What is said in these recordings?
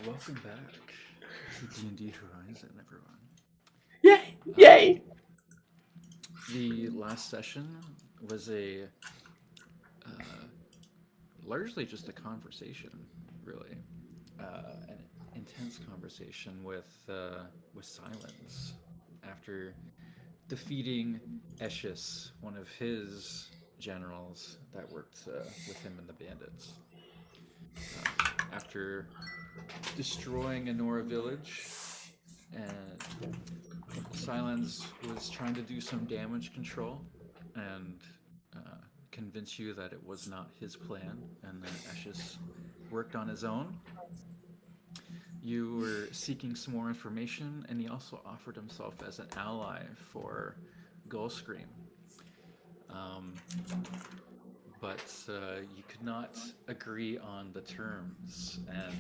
Welcome back to D&D Horizon, everyone. Yay! Yay! The last session was a largely just a conversation, really, an intense conversation with Silence after defeating Eschius, one of his generals that worked with him and the bandits. After destroying Enora village, and Silence was trying to do some damage control and convince you that it was not his plan and that Ashes worked on his own. You were seeking some more information, and he also offered himself as an ally for Gullscream. Um, but you could not agree on the terms and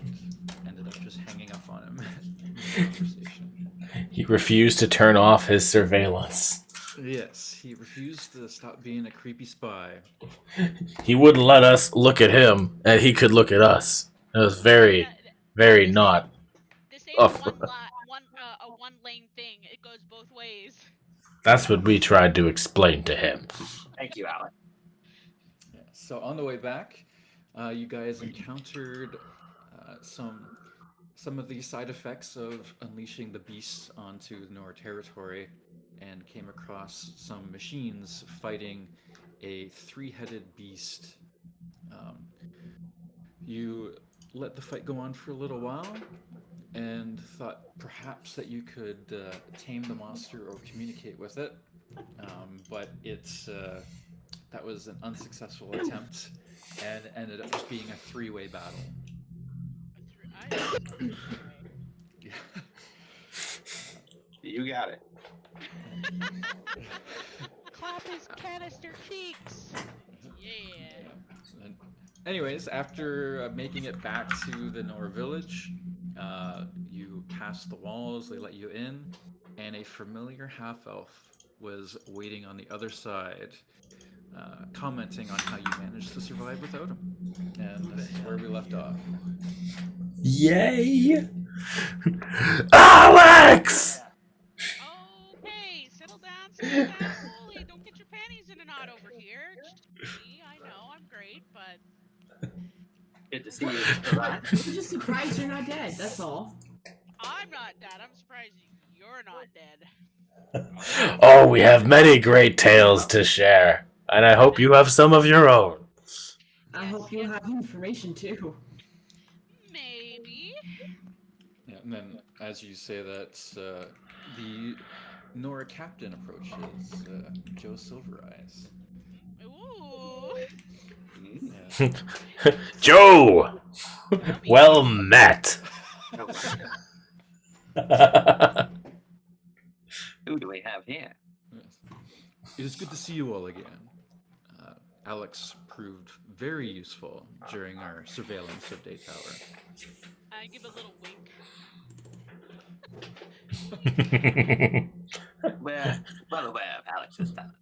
ended up just hanging up on him mid-conversation. He refused to turn off his surveillance. Yes, he refused to stop being a creepy spy. He wouldn't let us look at him, and he could look at us. It was very, very not. This ain't a one lane thing. It goes both ways. That's what we tried to explain to him. Thank you, Alec. Yeah, so on the way back, you guys encountered some of the side effects of unleashing the beasts onto the Nora territory, and came across some machines fighting a three-headed beast. You let the fight go on for a little while, and thought perhaps that you could tame the monster or communicate with it, but it's that was an unsuccessful attempt, and ended up just being a three-way battle. Yeah. You got it. Clap his canister cheeks. Yeah. And anyways, after making it back to the Nora village, you passed the walls, they let you in, and a familiar half-elf was waiting on the other side, commenting on how you managed to survive without him. And this is where we left off. Yay! Alex! Okay, settle down slowly. Don't get your panties in a knot over here. Just me, I know, I'm great, but Good to see you. I'm just surprised you're not dead, that's all. I'm not dead. I'm surprised you're not dead. Oh, we have many great tales to share, and I hope you have some of your own. I hope you have information too. Maybe. Yeah, and then as you say that, the Nora captain approaches, Joe Silvereyes. Ooh. Yeah. Joe! Well met. Who do we have here? Yes. It is good to see you all again. Alex proved very useful during our surveillance of Day Tower. I give a little wink. We're well aware of Alex's talent.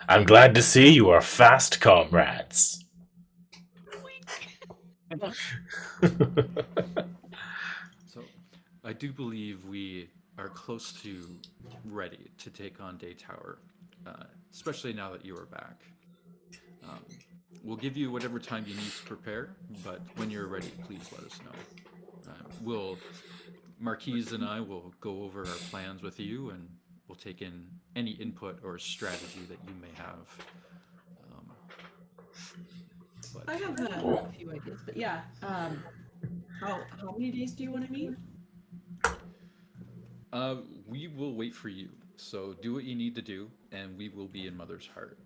I'm glad to see you are fast comrades. Wink. So, I do believe we are close to ready to take on Day Tower, especially now that you are back. We'll give you whatever time you need to prepare, but when you're ready, please let us know. Marquise and I will go over our plans with you, and we'll take in any input or strategy that you may have. I have a few ideas, but yeah. How many days do you want to meet? We will wait for you. So do what you need to do, and we will be in Mother's Heart.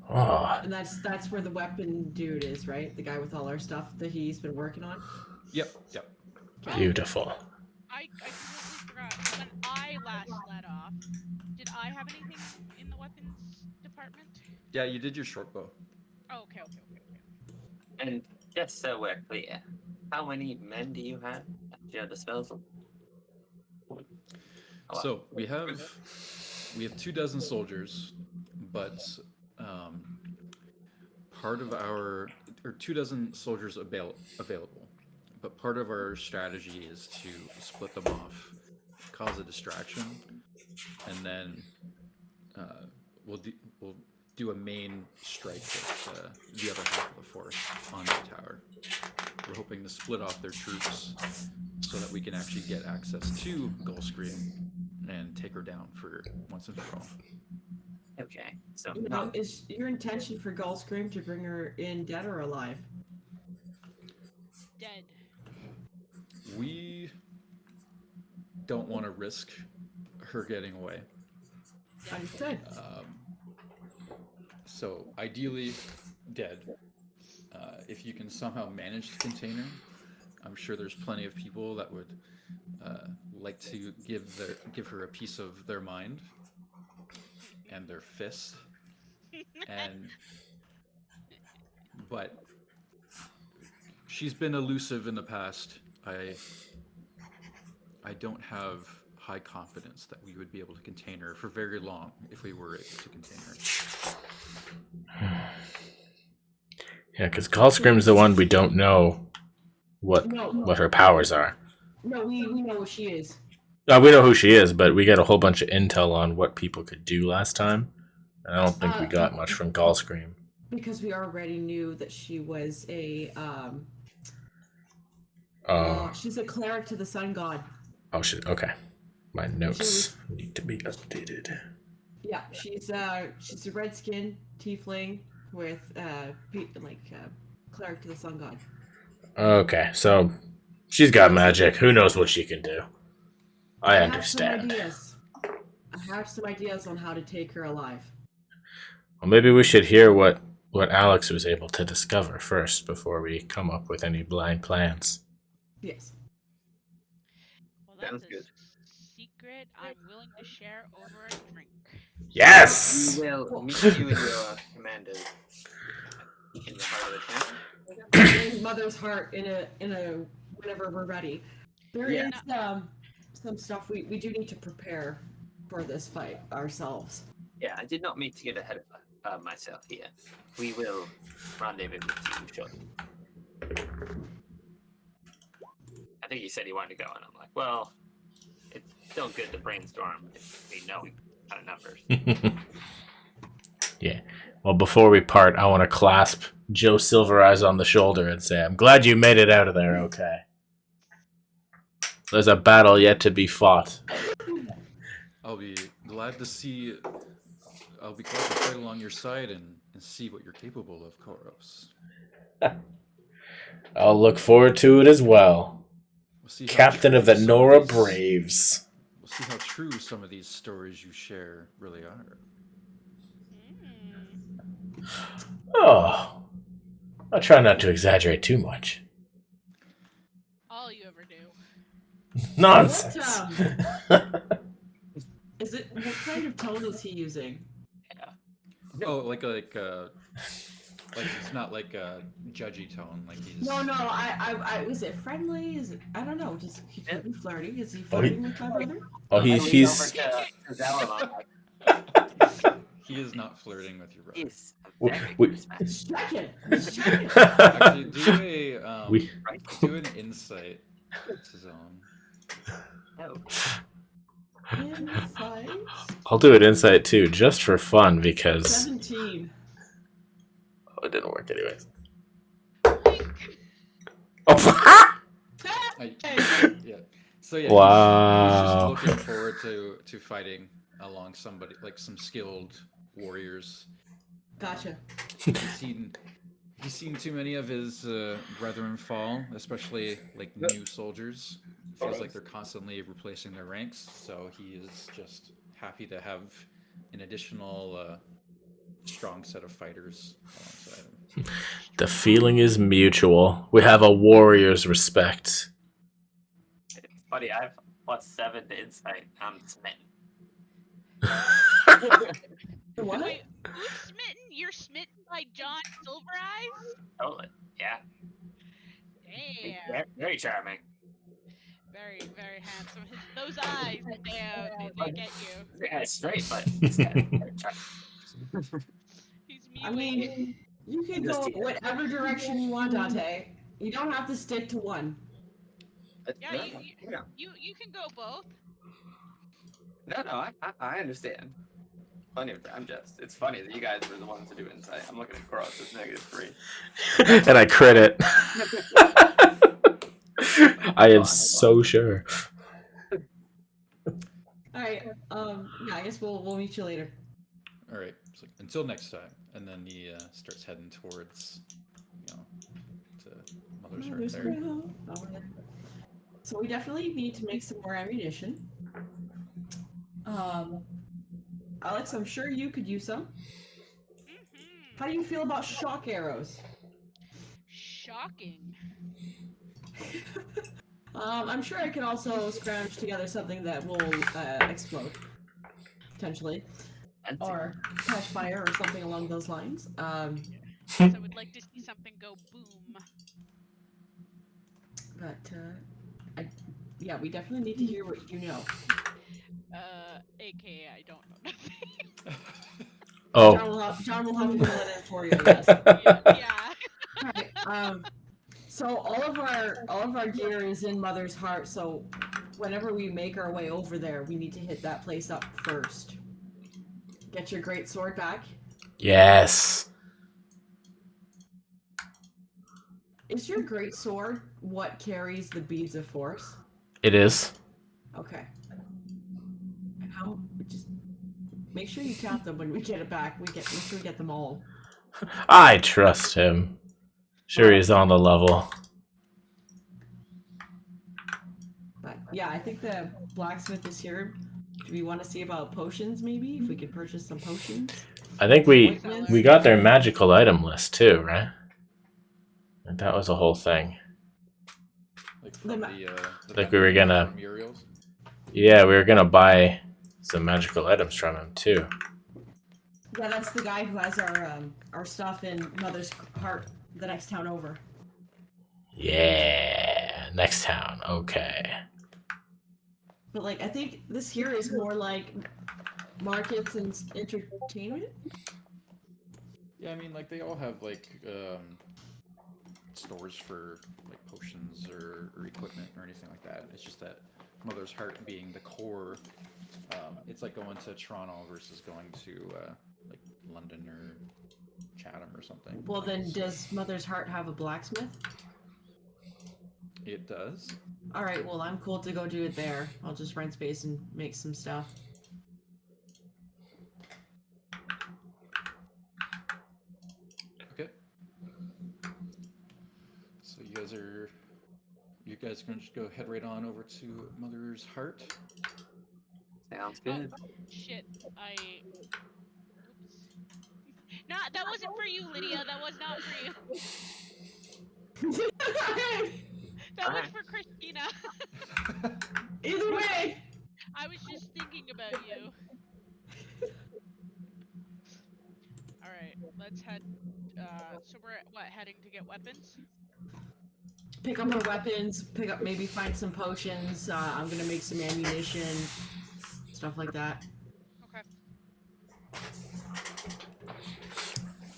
Oh, And that's where the weapon dude is, right? The guy with all our stuff that he's been working on. Yep. beautiful. I completely forgot. When I last let off, did I have anything in the weapons department? Yeah, you did your short bow. Oh, okay. And just so we're clear, how many men do you have at your disposal? So we have 24 soldiers, but part of our 24 soldiers available, but part of our strategy is to split them off, cause a distraction, and then we'll do a main strike with the other half of the force on the tower. We're hoping to split off their troops so that we can actually get access to Gulfstream and take her down for once and for all. Okay, so Now, is your intention for Gulfstream to bring her in dead or alive? Dead. We don't want to risk her getting away. Understood. So ideally, dead. If you can somehow manage to contain her, I'm sure there's plenty of people that would like to give her a piece of their mind and their fist. But she's been elusive in the past. I don't have high confidence that we would be able to contain her for very long if we were able to contain her. Yeah, because Gulfstream's the one we don't know what her powers are. No, we know who she is. We know who she is, but we got a whole bunch of intel on what people could do last time. And I don't think we got much from Gulfstream. Because we already knew that she was a she's a cleric to the sun god. Oh shit! Okay, my notes need to be updated. Yeah, she's a red-skinned tiefling with cleric to the sun god. Okay, so she's got magic. Who knows what she can do? I understand. I have some ideas on how to take her alive. Well, maybe we should hear what Alex was able to discover first before we come up with any blind plans. Yes. Well, that's Sounds a good. secret I'm willing to share over a drink. Yes! We will meet you and your commanders in the heart of the town. In Mother's heart in a whenever we're ready. There is some stuff we do need to prepare for this fight ourselves. Yeah, I did not mean to get ahead of myself here. We will rendezvous with you shortly. I think he said he wanted to go, and I'm like, well, it's still good to brainstorm if we know our numbers. Yeah. Well, before we part, I want to clasp Joe Silvereyes on the shoulder and say, I'm glad you made it out of there okay. There's a battle yet to be fought. I'll be glad to fight along your side and see what you're capable of, Koros. I'll look forward to it as well. We'll see Captain of the Nora Braves. We'll see how true some of these stories you share really are. Oh, I'll try not to exaggerate too much. All you ever do. Nonsense. What kind of tone is he using? Oh, like it's not like a judgy tone, like he's. No. I was it friendly? Is it? I don't know. Just he could be flirting. Is he flirting with my brother? Oh, he's. He is not flirting with your brother. He's Check it. Actually, do an insight to zone. Insight. I'll do an insight too, just for fun, because 17. it didn't work anyways. Yeah. So yeah. Wow. He's just looking forward to fighting along somebody like some skilled warriors. Gotcha. He's seen too many of his brethren fall, especially like new soldiers. Feels like they're constantly replacing their ranks, so he is just happy to have an additional strong set of fighters alongside him. The feeling is mutual. We have a warrior's respect. It's funny, I have +7 to insight. I'm smitten. What? Wait, who's smitten? You're smitten by John Silvereyes? Totally. Yeah. Damn. Very charming. Very, very handsome. Those eyes, damn, they get you. Yeah, straight, but he's very charming. He's I mewing. mean, you can go whatever direction you want, Dante. You don't have to stick to one. Yeah, no, you no, you can go both. no, I understand. It's funny that you guys were the ones to do insight. I'm looking at Gross, it's -3. And I crit it. I am so sure. All right. Yeah, I guess we'll meet you later. All right. So until next time, and then he starts heading towards, to Mother's Heart there. So we definitely need to make some more ammunition. Alex, I'm sure you could use some. How do you feel about shock arrows? Shocking. I'm sure I can also scrounge together something that will explode, potentially, or catch fire or something along those lines. Yes, I would like to see something go boom. But yeah, we definitely need to hear what you know. AKA I don't know nothing. Oh. John will have to fill it in for you. Yes. Yeah. Right. So all of our gear is in Mother's Heart. So whenever we make our way over there, we need to hit that place up first. Get your great sword back. Yes. Is your great sword what carries the beads of force? It is. Okay. And how? Just make sure you count them when we get it back. Make sure we get them all. I trust him. Sure, he's on the level. But yeah, I think the blacksmith is here. Do we want to see about potions? Maybe if we could purchase some potions. I think we got their magical item list too, right? And that was a whole thing. Like from Like we were gonna. Muriel's? Yeah, we were gonna buy some magical items from him too. Yeah, that's the guy who has our stuff in Mother's Heart, the next town over. Yeah, next town. Okay. But like, I think this here is more like markets and entertainment. Yeah, I mean, like they all have like stores for like potions or equipment or anything like that. It's just that Mother's Heart being the core, it's like going to Toronto versus going to like London or Chatham or something. Well, then does Mother's Heart have a blacksmith? It does. All right, well, I'm cool to go do it there. I'll just rent space and make some stuff. Okay. So you guys are going to just go head right on over to Mother's Heart. Sounds good. Oh, shit. Oops. No, that wasn't for you, Lydia. That was not for you. That was for Christina. Either way. I was just thinking about you. Alright, let's head. So we're heading to get weapons? Pick up our weapons, maybe find some potions. I'm gonna make some ammunition, stuff like that. Okay.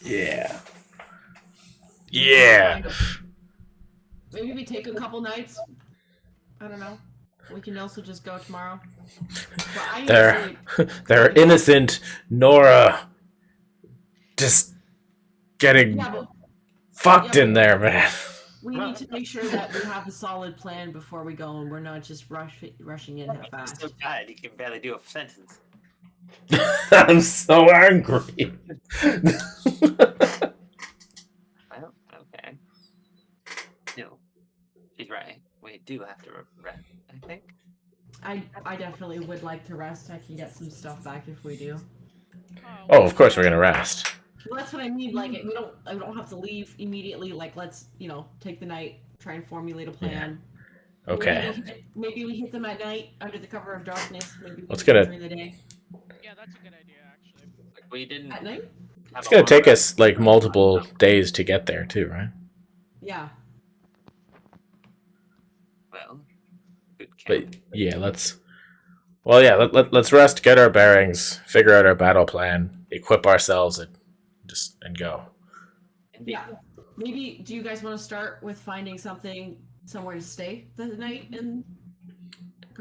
Yeah. Yeah. Maybe we take a couple nights. I don't know. We can also just go tomorrow. They're innocent Nora just getting fucked in there, man. We need to make sure that we have a solid plan before we go, and we're not just rushing in fast. I'm so tired, you can barely do a sentence. I'm so angry. Well, okay. No, she's right. We do have to rest, I think. I definitely would like to rest. I can get some stuff back if we do. Oh, of course we're gonna rest. Well, that's what I mean. Like, I don't have to leave immediately. Like, let's take the night, try and formulate a plan. Yeah. Okay. Maybe we hit them at night under the cover of darkness. Maybe Let's get it during the day. Yeah, that's a good idea, actually. Like, we didn't. At night? It's gonna take us like multiple days to get there too, right? Yeah. Well, good count. But yeah, let's rest, get our bearings, figure out our battle plan, equip ourselves, and go. Yeah. Maybe do you guys want to start with finding something somewhere to stay the night in?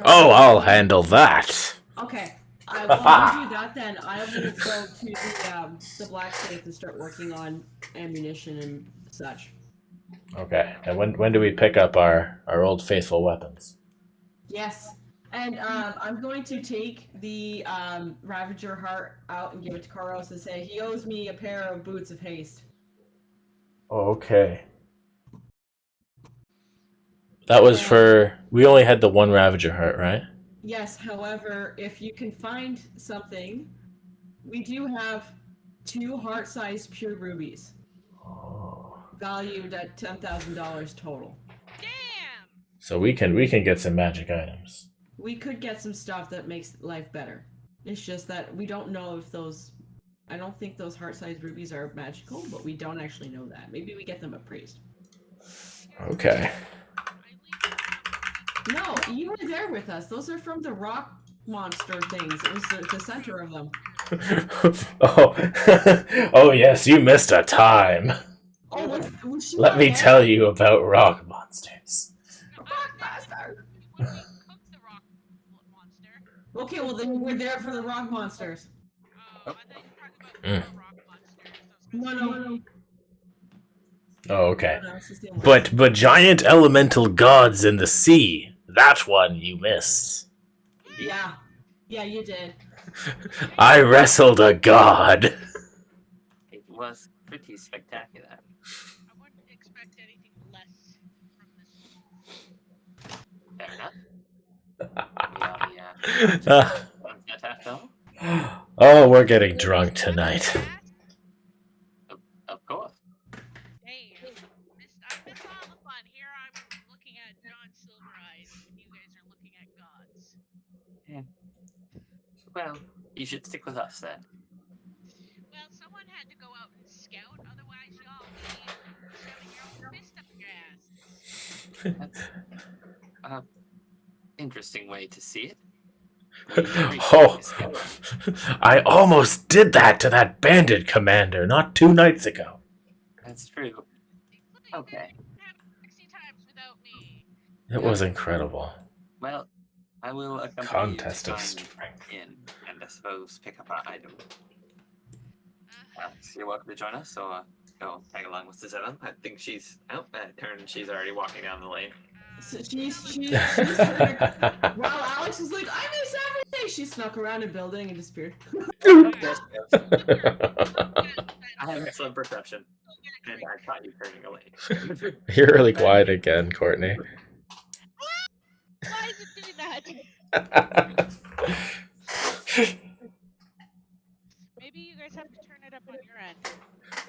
Oh, I'll handle that. Okay. I will do that then. I will go to the blacksmith and start working on ammunition and such. Okay. And when do we pick up our old faithful weapons? Yes. And I'm going to take the Ravager heart out and give it to Koros and say he owes me a pair of boots of haste. Okay. That was for... We only had the one Ravager heart, right? Yes, however, if you can find something, we do have 2 heart-sized pure rubies, valued at $10,000 total. Damn! So we can get some magic items. We could get some stuff that makes life better. It's just that we don't know if those... I don't think those heart-sized rubies are magical, but we don't actually know that. Maybe we get them at Priest. Okay. No, you were there with us. Those are from the rock monster things. It was the center of them. Oh yes, you missed a time. Oh, was she Let not me there? tell you about rock monsters. Rock monster. When we cooked the rock monster. Okay, well then we're there for the rock monsters. Oh, I thought you were talking about the rock monsters. No. Oh, okay. No, it's the same one. But giant elemental gods in the sea. That one you missed. Yeah, you did. I wrestled a god. It was pretty spectacular. I wouldn't expect anything less from this. Fair enough. We are the Oh, we're getting drunk tonight. Of course. Hey, I missed all the fun. Here I'm looking at John Silver Eyes, and you guys are looking at gods. Well, you should stick with us then. Well, someone had to go out and scout, otherwise y'all be shoving your own fist up your ass. That's interesting way to see it. Oh, I almost did that to that bandit commander not 2 nights ago. That's true. Okay. Have 60 times without me. It was incredible. Well, I will accompany Contest you of to strength. in and I suppose pick up our item. So you're welcome to join us, so go tag along with the 7. I think she's out. She's already walking down the lane. So she's while Alex was like, I miss everything. She snuck around a building and disappeared. Yes, yes. I have excellent perception, and I caught you turning a lane. You're really quiet again, Courtney. Why is it doing that? Maybe you guys have to turn it up on your end.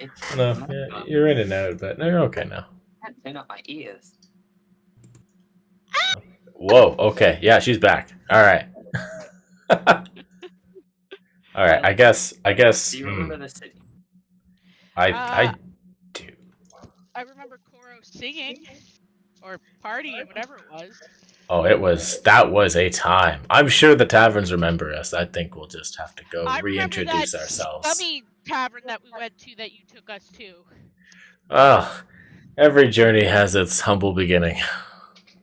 It's No, not- yeah, you're in and out, but no, you're okay now. Turn up my ears. Whoa, okay, yeah, she's back. All right. All right, I guess. Do you remember the city? I do. I remember Koro singing or partying, whatever it was. Oh, that was a time. I'm sure the taverns remember us. I think we'll just have to go I reintroduce remember that ourselves. scummy tavern that we went to that you took us to. Oh, every journey has its humble beginning.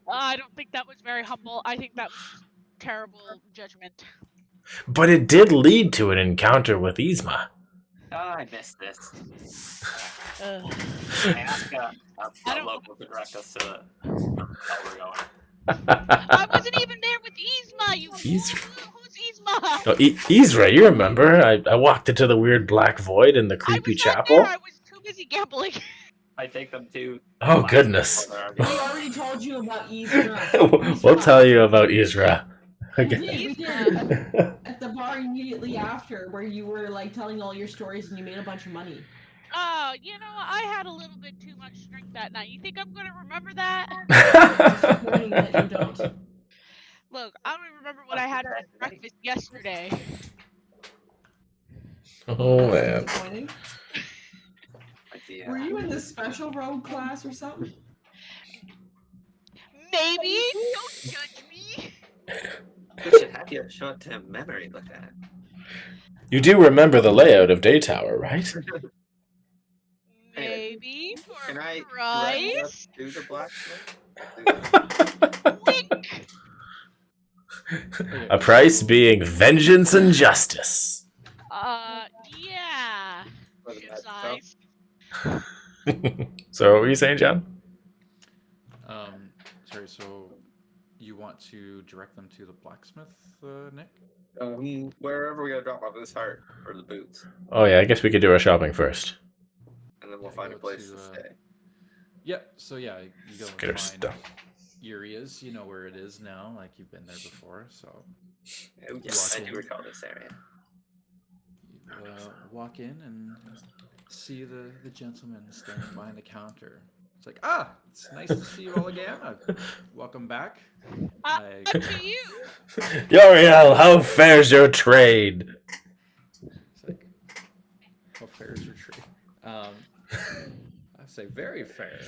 I don't think that was very humble. I think that was terrible judgment. But it did lead to an encounter with Yzma. Oh, I missed this. Ugh. I asked I a don't- local to direct us to how we're going. I wasn't even there with Yzma, you fool. Yzma. Who's Yzma? Oh, Isra, you remember? I walked into the weird black void in the I creepy was not chapel. there. I was too busy gambling. I take them to. Oh, goodness. We already told you about Isra. We'll tell you about Isra. We Okay. did, we did. At the bar immediately after, where you were like telling all your stories and you made a bunch of money. Oh, you know, I had a little bit too much drink that night. You think I'm gonna remember that? Disappointing that you don't. Look, I don't remember what I had for breakfast yesterday. Oh, man. Disappointing. Were you in the special road class or something? Maybe. Don't judge me. You should have your short-term memory looked at. You do remember the layout of Day Tower, right? Maybe for Can I price. do the blacksmith? Wink! Okay, A price so- being vengeance and justice. Yeah. For the Good bad size. So what were you saying, John? Sorry. So, you want to direct them to the blacksmith, Nick? Wherever we gotta drop off this heart or the boots, Oh yeah, I guess we could do our shopping first. and then we'll Yeah, find a go place to, to stay. Yeah. So yeah, you go Get our and find stuff. Uria's. You know where it is now. Like you've been there before. So Oh, yes, I do recall this area. you walk in and see the gentleman standing behind the counter. It's like, it's nice to see you all again. Welcome back. Up to you. Uriel, how fares your trade? It's like, how fair is your trade? I say very fair.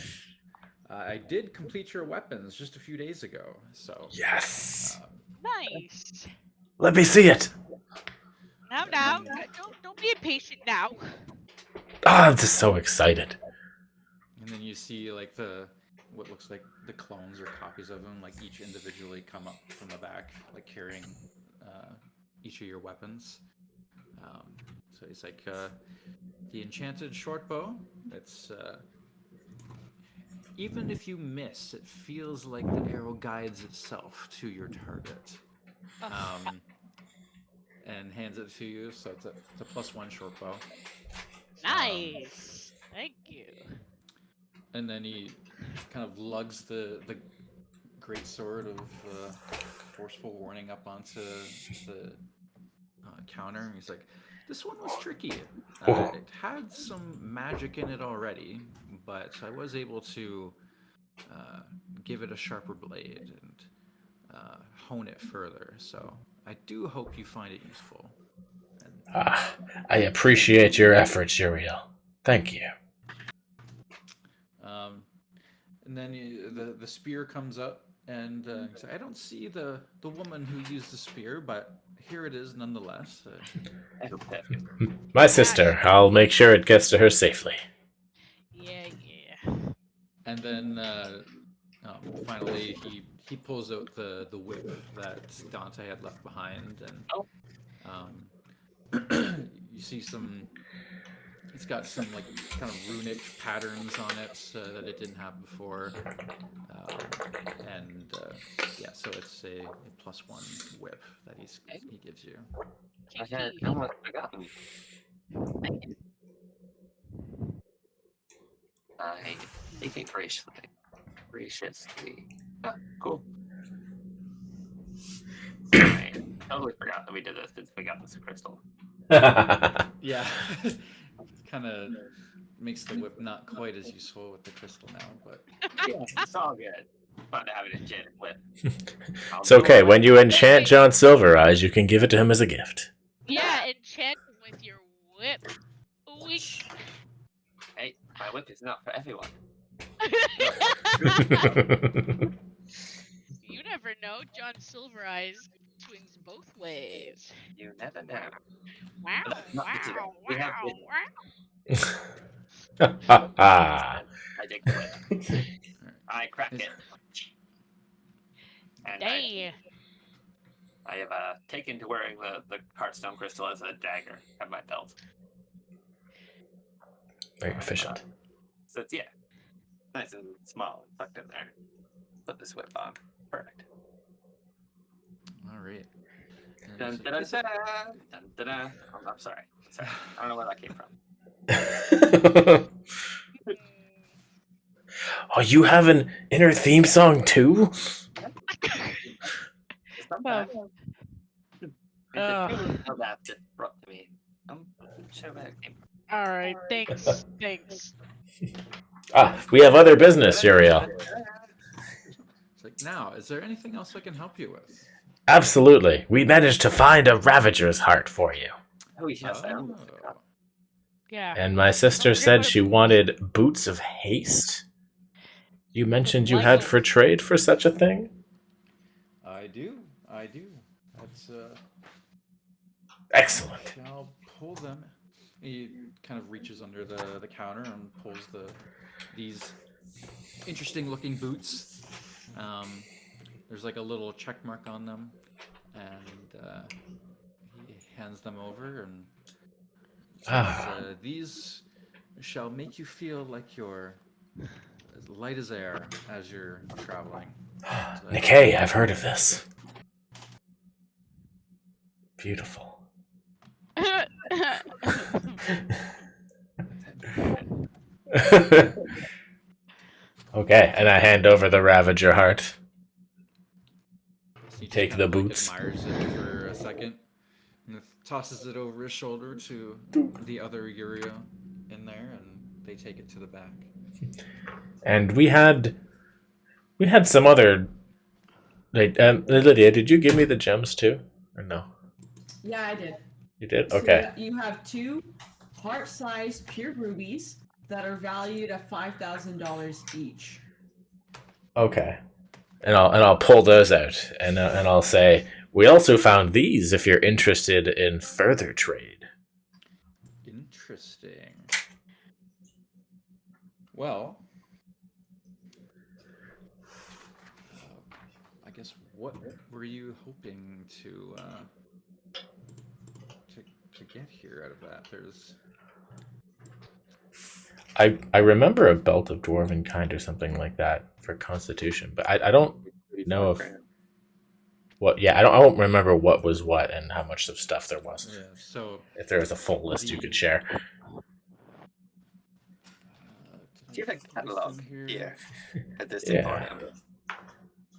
I did complete your weapons just a few days ago, so Yes. Nice. Let me see it. Now, don't be impatient now. I'm just so excited. and then you see like what looks like the clones or copies of them, like each individually come up from the back, like carrying each of your weapons. So he's like, the enchanted short bow. It's even if you miss, it feels like the arrow guides itself to your target. And hands it to you, so it's a +1 short bow. Nice. Thank you. And then he kind of lugs the great sword of forceful warning up onto the counter, and he's like, "This one was tricky. It had some magic in it already, but I was able to give it a sharper blade and hone it further. So I do hope you find it useful." I appreciate your efforts, Uriel. Thank you. And then the spear comes up, and he's like, I don't see the woman who used the spear, but here it is nonetheless. I hope that feels My sister. I'll make sure it gets to her safely. Yeah. And then finally he pulls out the whip that Dante had left behind, and you see some. It's got some like kind of runic patterns on it that it didn't have before, and yeah, so it's a +1 whip that he gives you. I had almost forgotten. I take it graciously. Ah, cool. I totally forgot that we did this since we got this crystal. Yeah, kind of makes the whip not quite as useful with the crystal now, but Yeah, it's all good. Fun to have an enchanted whip. It's okay. When you enchant John Silvereyes, you can give it to him as a gift. Yeah, enchant with your whip. Wink. Hey, my whip is not for everyone. You never know. John Silvereyes swings both ways. You never know. Wow, But not today. wow, We have wow. I take the whip. I crack it. And Dang. I have taken to wearing the Heartstone crystal as a dagger at my belt. Very efficient. So it's, nice and small and tucked in there. Put this whip on. Perfect. all right. Dun, And dun, it's dun, like, dun, dun, dun. I'm sorry. I don't know where that came from. Oh, you have an inner theme song too? Sometimes it's a tune that just brought to me. I'm not sure where it came from. All right, thanks. We have other business, Uriel. It's like, now, is there anything else I can help you with? Absolutely. We managed to find a Ravager's heart for you. Oh yes, I almost forgot. Yeah. And my sister said she wanted boots of haste. You mentioned you had for trade for such a thing? I do. That's Excellent. I'll pull them. He kind of reaches under the counter and pulls these interesting looking boots. There's like a little check mark on them, and he hands them over and says, "These shall make you feel like you're as light as air as you're traveling." Nikkei, I've heard of this. Beautiful. Okay, and I hand over the Ravager heart. He just Take kind the of, boots. admires it for a second, and tosses it over his shoulder to the other Yurio in there, and they take it to the back. And we had some other. Lydia, did you give me the gems too, or no? Yeah, I did. You did. So Okay. you have 2 heart-sized pure rubies that are valued at $5,000 each. Okay. And I'll pull those out, and I'll say, we also found these if you're interested in further trade. Interesting. Well, I guess what were you hoping to get here out of that? There's. I remember a belt of dwarven kind or something like that for Constitution, but I don't know if what. Yeah, I don't remember what was what and how much of stuff there was. Yeah. So if there was a full list you could share. Do you have a catalog here at this Yeah. emporium?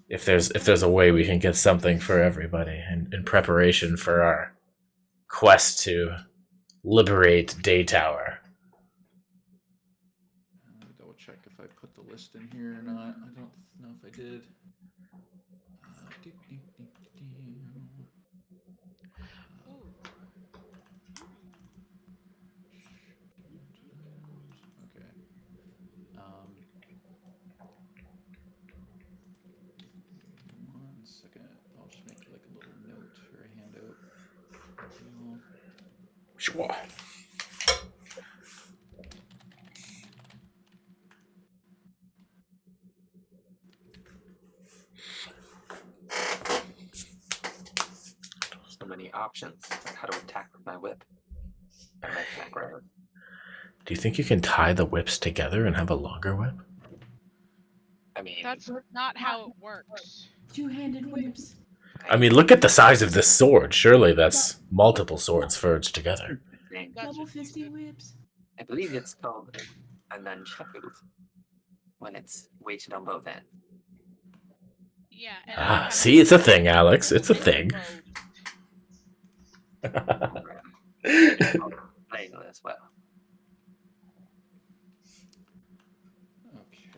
If there's a way we can get something for everybody in preparation for our quest to liberate Day Tower. Let me double check if I put the list in here or not. I don't know if I did. Okay. One second. I'll just make like a little note or a handout. Sure. So many options. Like how to attack with my whip. And my attack round. Do you think you can tie the whips together and have a longer whip? I mean, That's not how it works. 2-handed whips. I mean, look at the size of this sword. Surely that's multiple swords forged together. Double fisty whips. I believe it's called a nunchaku when it's weighted on both ends. Yeah. Ah, see, it's a thing, Alex. It's a thing. Playing as well. Okay.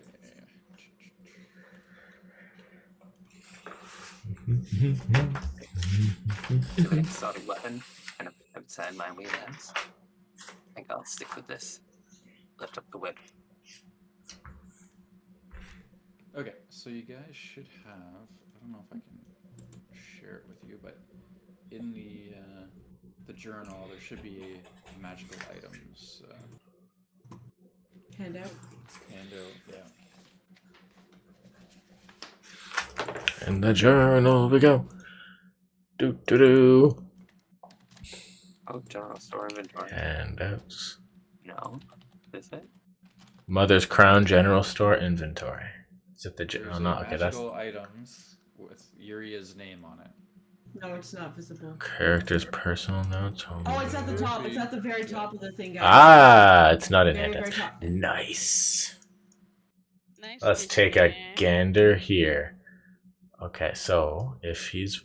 Exotic weapon kind of outside my wheelhouse. I think I'll stick with this. Lift up the whip. Okay, so you guys should have. I don't know if I can share it with you, but in the journal there should be magical items. Handout. Yeah. In the journal we go. Do do do. Oh, general store inventory. Handouts. No. Is it? Mother's Crown General Store inventory. Is it the There's oh, no, okay, that's magical items with Yuria's name on it. No, it's not visible. character's personal notes. Oh, it's at the top. It's at the very top of the thing, guys. Ah, it's not in Very, handouts. very top. Nice. Nice. Let's take a gander here. Okay, so if he's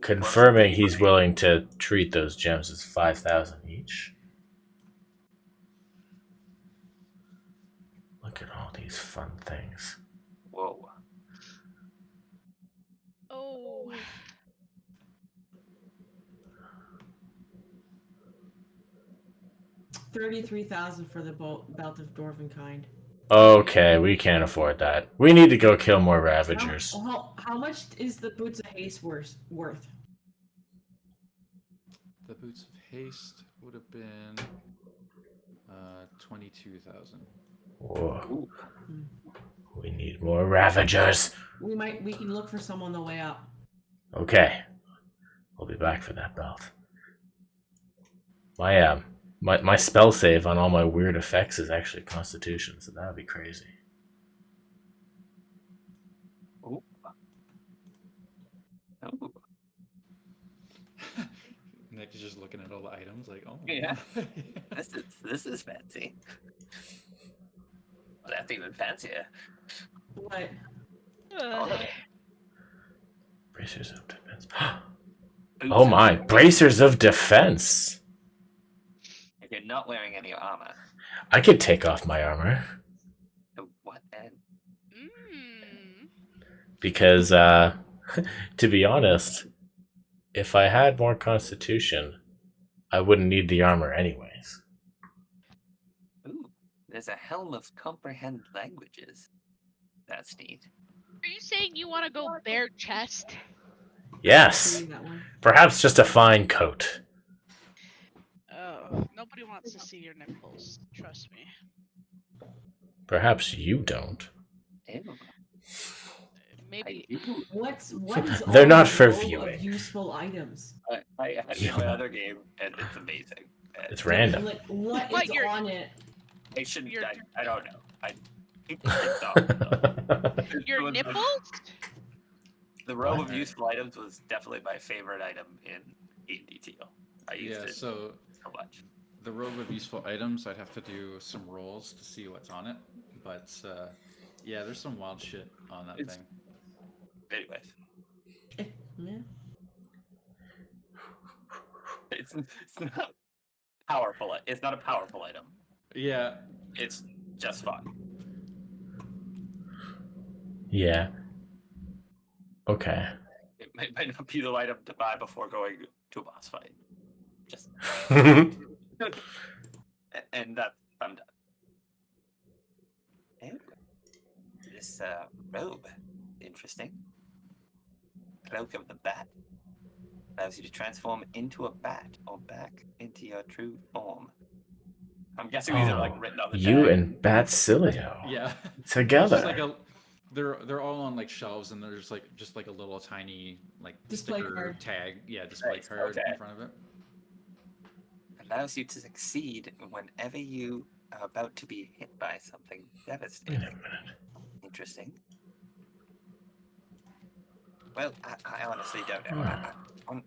confirming he's willing to treat those gems as 5,000 each. Look at all these fun things. Whoa. Oh. $33,000 for the belt of dwarven kind. Okay, we can't afford that. We need to go kill more Ravagers. How much is the boots of haste worth? The boots of haste would have been 22,000. Oh, Ooh. we need more Ravagers. We can look for some on the way up. Okay. We'll be back for that belt. My spell save on all my weird effects is actually Constitution, so that would be crazy. Ooh. Ooh. Nick is just looking at all the items like, oh. Yeah. This is fancy. Well, that's even fancier. What? All of it. Bracers of defense. Boots Oh are my, great. bracers of defense. If you're not wearing any armor, I could take off my armor what then? Mmm. because, to be honest, if I had more Constitution, I wouldn't need the armor anyways. Ooh, there's a helm of comprehend languages. That's neat. Are you saying you want to go bare chest? Yes, Reading that one. perhaps just a fine coat. Oh, nobody wants to see your nipples. Trust me. Perhaps you don't. Ew. Maybe. I do. What is They're on not the for row viewing. of useful items? I had it in my other game, and it's amazing. And It's random. Like, what What, is you're- on it? I shouldn't. Your- I don't know. It's not. Your The nipples? row What? of useful items was definitely my favorite item in D&D Teal. I used Yeah, it so so much. the robe of useful items, I'd have to do some rolls to see what's on it. But yeah, there's some wild shit on that It's- thing. Anyways, Yeah. it's not powerful. It's not a powerful item. Yeah, It's just fun. Yeah. Okay. It might not be the item to buy before going to a boss fight. Just and that I'm done. Anyway, this robe, interesting. Cloak of the Bat allows you to transform into a bat or back into your true form. I'm guessing these are like written on the You tag. and Batsilio yeah. together. It's just like they're all on like shelves, and there's like just like a little tiny like Display sticker card. tag, yeah, display Nice, card okay. in front of it. Allows you to succeed whenever you are about to be hit by something Wait a devastating. minute. Interesting. Well, I honestly don't know.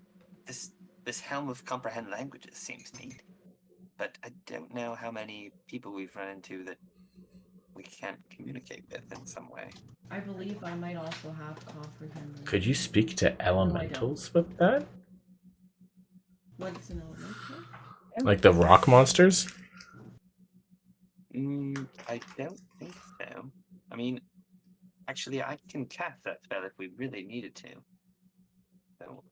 This helm of comprehend languages seems neat, but I don't know how many people we've run into that we can't communicate with in some way. I believe I might also have comprehend. Could you speak to elementals with that? What's an elemental? Like the rock monsters? I don't think so. I mean, actually, I can cast that spell if we really needed to. So,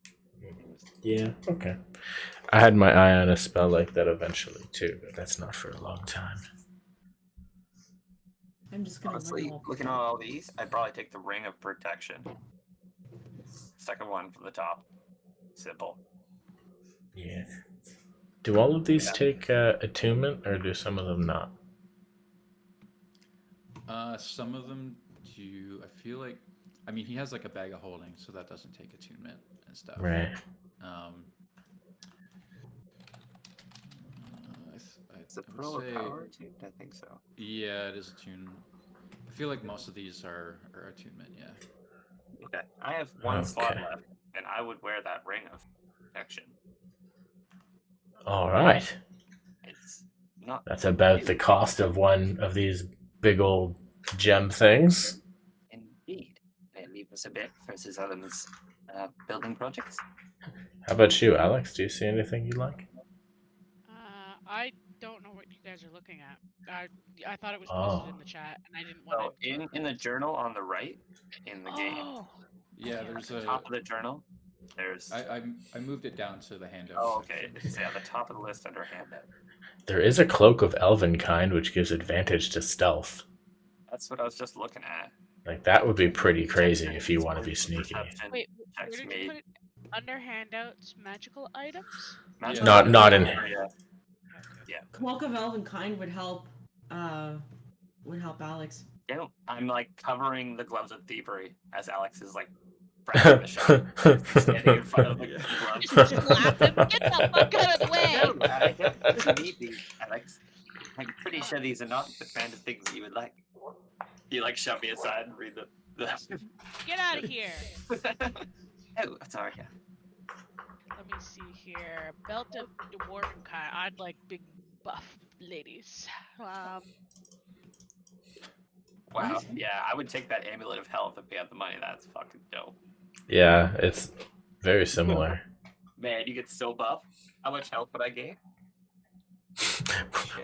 Yeah. Okay. I had my eye on a spell like that eventually too, but that's not for a long time. I'm just gonna honestly, run all looking at all these, I'd probably take the Ring of Protection. Second one from the top. Simple. Yeah. Do all of these Yeah. take attunement, or do some of them not? Some of them do. I feel like, I mean, he has like a bag of holding, so that doesn't take attunement and stuff. Right. It's a I would Pearl of say- Power too? I think so. Yeah, it is attunement. I feel like most of these are attunement. Yeah. Okay. I have one slot Okay. left, and I would wear that Ring of Protection. All right. It's not That's about the cost of one of these big old gem things. indeed. It leaves us a bit versus Ellen's building projects. How about you, Alex? Do you see anything you like? I don't know what you guys are looking at. I thought it was posted in the chat, and I didn't want So to. in the journal on the right in the game, Oh, Yeah, Okay. there's at the a. top of the journal, there's I moved it down to the handout. oh okay, section. it's at the top of the list under handout. There is a cloak of elven kind, which gives advantage to stealth. That's what I was just looking at. Like that would be pretty crazy if you want to be sneaky. Perception wait, where checks did made. you put it? Under handouts, magical items. Magical Not items in- are, yeah. Cloak of Elven Kind would help would help Alex. Yeah, I'm like covering the gloves with thievery as Alex is like pressing the shot, standing in front of the gloves. Just slap him. Get the fuck out of the way. No, I don't need these, Alex. I'm pretty sure these are not the kind of things that you would like. You like shove me aside and read the. Get out of here. Oh, sorry. Yeah. Let me see here. Belt of dwarven kind. I'd like big buff ladies. Wow. What? Yeah, I would take that amulet of health if we had the money. That's fucking dope. Yeah, it's very similar. Man, you get so buff. How much health would I gain?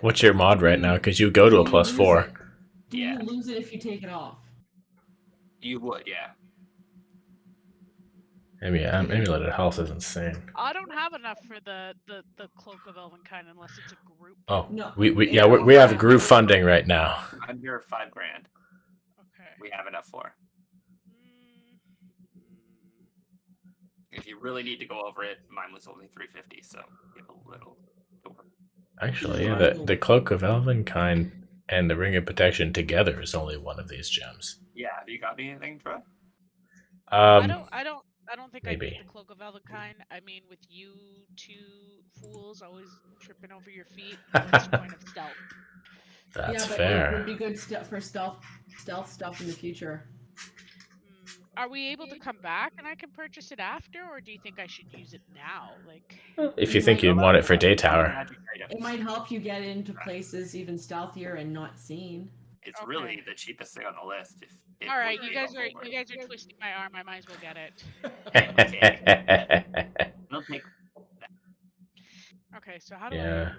What's your mod right now? Because you go to a You plus lose 4. it. Yeah. You lose it if you take it off. You would, yeah. I mean, amulet of health is insane. I don't have enough for the cloak of elvenkind unless it's a group. Oh, No. we have group funding right now. Under $5 grand, Okay. we have enough for. Mm, If you really need to go over it, mine was only $350, so give a little door. Actually, yeah, the cloak of elvenkind and the ring of protection together is only one of these gems. Yeah, have you got me anything, Troy? I don't think I maybe. need the cloak of elvenkind. I mean, with you two fools always tripping over your feet, what's the point of stealth? That's yeah, but fair. it would be good for stealth stuff in the future. Are we able to come back and I can purchase it after, or do you think I should use it now? Like, If you think you want it for day tower. Magic items. It might help you get into places even stealthier and not seen. It's Okay. really the cheapest thing on the list. If it all right, would you be guys helpful, are twisting my arm. I might as well get it. It'll take Okay, so how do Yeah.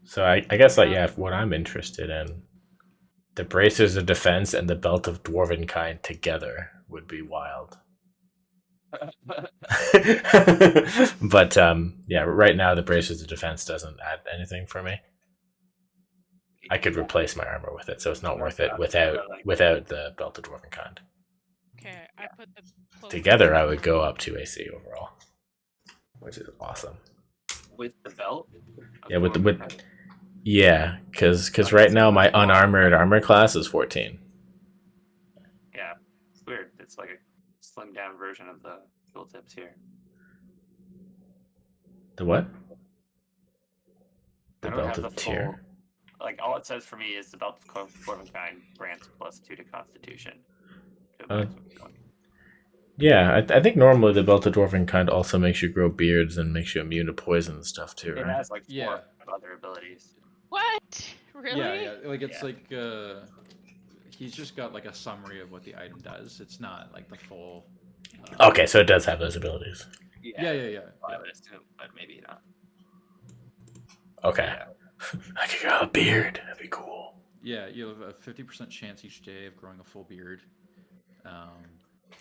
So I guess like yeah, what I'm interested in, the bracers of defense and the belt of dwarven kind together would be wild. But yeah, right now the bracers of defense doesn't add anything for me. I could replace my armor with it, so it's not worth it without the belt of dwarven kind. Okay, I put the cloak Together, I would go up 2 AC overall, which is awesome. with the belt. Yeah, yeah, because right now my unarmored armor class is 14. Yeah, it's weird. It's like a slimmed down version of the tooltips here. The what? The I don't belt have of the tier. full. Like all it says for me is the belt of Dwarvenkind grants +2 to Constitution. Yeah, I think normally the belt of dwarven kind also makes you grow beards and makes you immune to poison and stuff too, It right? has like 4 Yeah. other abilities. What? Really? Yeah, like it's Yeah. like he's just got like a summary of what the item does. It's not like the full. Okay, so it does have those abilities. Yeah. I would assume, but maybe not. Okay. Yeah. I could grow a beard. That'd be cool. Yeah, you have a 50% chance each day of growing a full beard,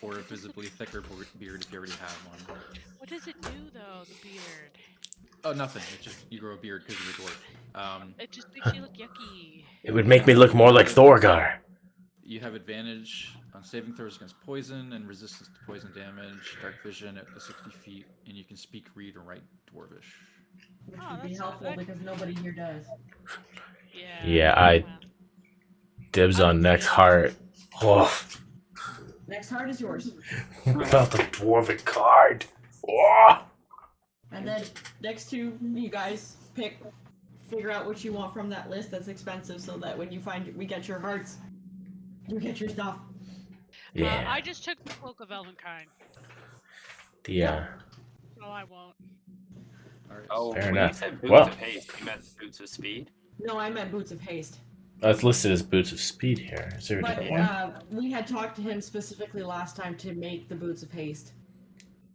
or a visibly thicker beard if you already have one. What does it do though? The beard. Oh, nothing. It's just you grow a beard because you're a dwarf. It just makes you look yucky. It would make me look more like Thorgar. You have advantage on saving throws against poison and resistance to poison damage, dark vision at the 60 feet, and you can speak, read, or write Dwarvish. Which Oh, would be that's helpful that- because nobody here does. Yeah. Yeah, I- well, Dibs on next heart. Oh, Next heart is yours. belt of dwarven card. Oh. And then next two, you guys figure out what you want from that list that's expensive so that when we get your hearts, you get your stuff. Yeah. I just took the cloak of Elvenkind, Yeah. so I won't. All right. Oh, Fair when enough. you said boots Well- of haste, you meant boots of speed? No, I meant boots of haste. It's listed as boots of speed here. Is there a But different one? we had talked to him specifically last time to make the boots of haste.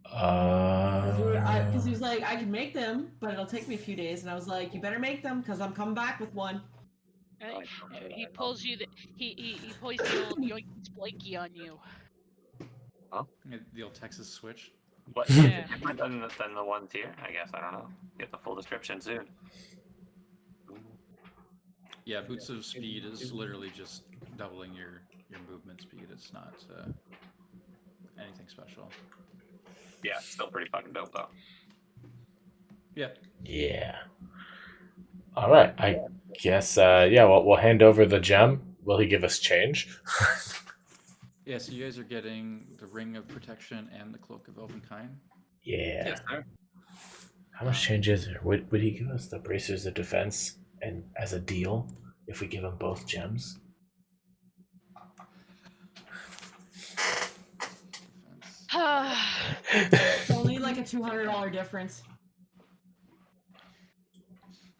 Because he was like, I can make them, but it'll take me a few days. And I was like, you better make them because I'm coming back with one. He pulls you. He pulls the old yoinky splanky on you. The old Texas switch. What? Yeah. Different than the ones here? I guess, I don't know. Get the full description soon. Yeah, boots of speed is literally just doubling your movement speed. It's not anything special. Yeah, still pretty fucking dope though. Yeah. Yeah. All right. I guess. Yeah. We'll hand over the gem will he give us change? Yeah, so you guys are getting the Ring of Protection and the Cloak of Elvenkind. Yeah. Yes, sir. How much change is there? Would he give us the bracers of defense and as a deal if we give him both gems? Defense. It's only like a $200 difference.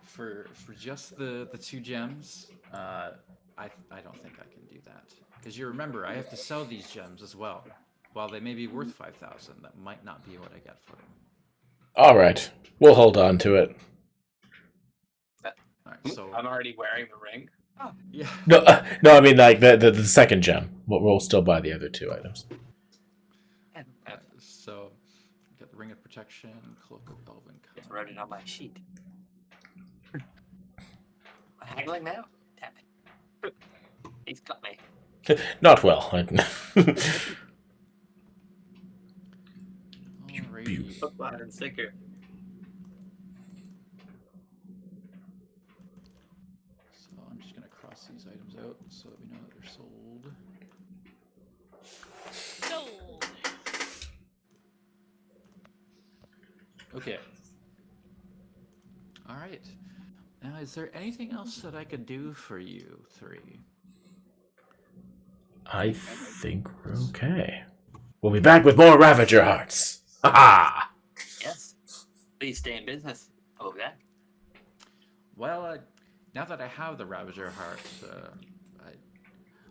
For just the 2 gems, I don't think I can do that. Because you remember, I have to sell these gems as well. While they may be worth 5,000, that might not be what I get for them. All right, we'll hold on to it. All right, so I'm already wearing the ring. yeah. No, I mean like the second gem. We'll still buy the other 2 items. So got the Ring of Protection, Cloak of Elvenkind. Just wrote it on my sheet. Haggling now? Damn it. He's got me. Not well. Alrighty. Hook, line, and sinker. So I'm just gonna cross these items out so that we know that they're sold. Sold. Okay. All right. Now, is there anything else that I could do for you 3? I think we're okay. We'll be back with more Ravager Hearts. Ha! Yes. Please stay in business. Oh, that. Well, now that I have the Ravager Heart,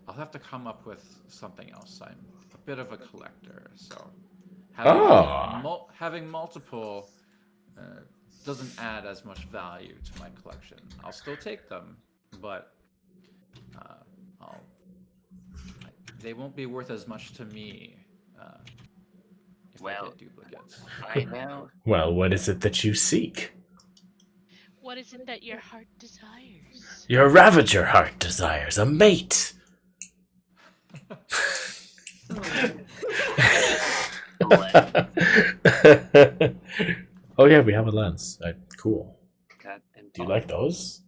I'll have to come up with something else. I'm a bit of a collector, so having multiple doesn't add as much value to my collection. I'll still take them, but they won't be worth as much to me if I get duplicates. I know. Well, what is it that you seek? What is it that your heart desires? Your Ravager Heart desires a mate. Oh yeah, we have a lens. Cool. Do you like those?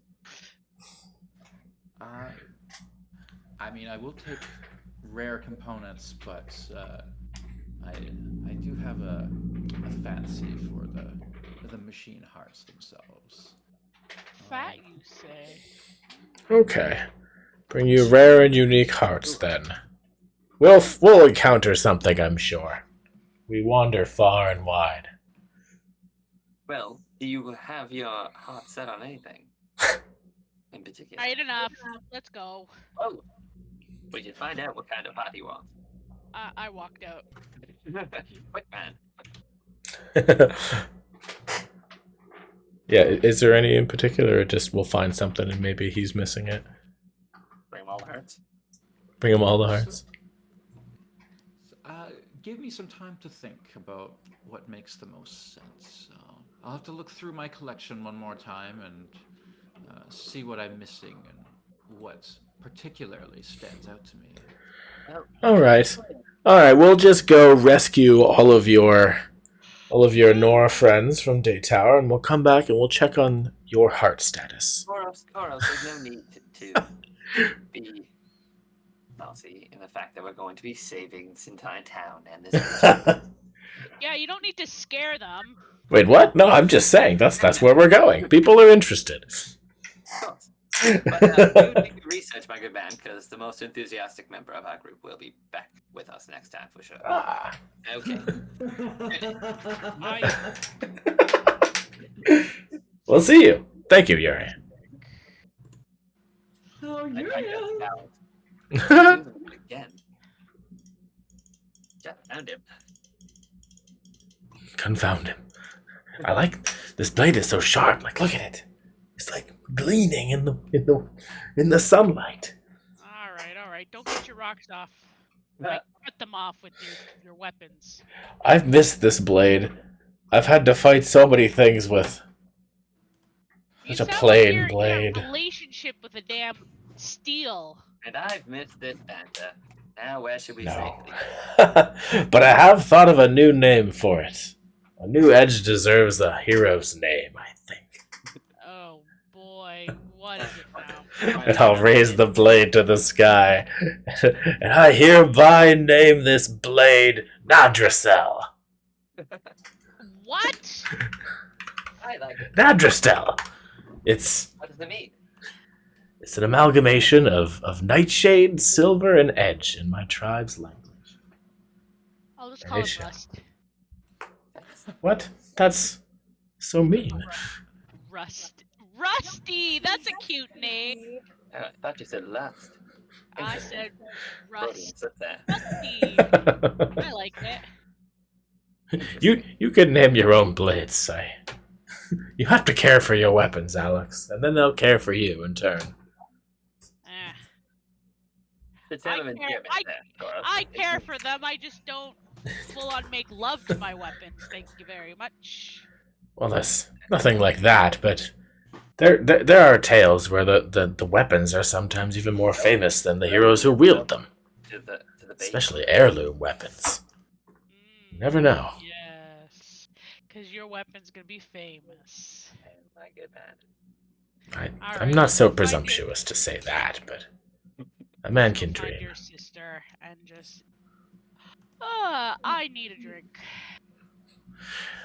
I mean, I will take rare components, but I do have a fancy for the machine hearts themselves. Fat, you say? Okay. Bring you rare and unique hearts then. We'll encounter something, I'm sure. We wander far and wide. Well, do you have your heart set on anything in particular? Alright, enough. Let's go. Oh, we should find out what kind of heart he wants. I walked out. Quick, man. Yeah, is there any in particular, or just we'll find something and maybe he's missing it? Bring him all the hearts. Bring him all the hearts. Give me some time to think about what makes the most sense. I'll have to look through my collection one more time and see what I'm missing and what particularly stands out to me. All right. We'll just go rescue all of your Nora friends from Daytower, and we'll come back and we'll check on your heart status. Koros, there's no need to be bossy in the fact that we're going to be saving this entire town and this. Yeah, you don't need to scare them. Wait, what? No, I'm just saying that's where we're going. People are interested. Of course. But do the research, my good man, because the most enthusiastic member of our group will be back with us next time for sure. Ah. Okay. We'll see you. Thank you, Yuri. Oh, I you're got it again. Yeah, found him. Confound him. I like this blade is so sharp. Like, look at it. It's like gleaming in the sunlight. All right. Don't get your rocks off. Like, cut them off with your weapons. I've missed this blade. I've had to fight so many things with such a plain blade. In a relationship with a damn steel. And I've missed this banter. Now where should we No. safely? But I have thought of a new name for it. A new edge deserves a hero's name, I think. Oh boy, What is it now? And I'll raise the blade to the sky. And I hereby name this blade Nadrasel. What? I like it. Nadrasel. It's What does it mean? an amalgamation of nightshade, silver, and edge in my tribe's language. I'll just call it Nation. Rust. What? That's so mean. Rusty! That's a cute name. I thought you said lust. I said Freudian Rust. slip there. Rusty. I like it. You can name your own blades. You have to care for your weapons, Alex, and then they'll care for you in turn. Eh. It's kind of I care- endearment there, Cora. I care for them. I just don't full on make love to my weapons. Thank you very much. Well, there's nothing like that, but there are tales where the weapons are sometimes even more famous than the heroes who wield them, To the base. especially heirloom weapons. You never know. Yes. Because your weapon's going to be famous. My good man. I'm Alright, not so find your- presumptuous to say that, but a man can Find dream. your sister and just. I need a drink.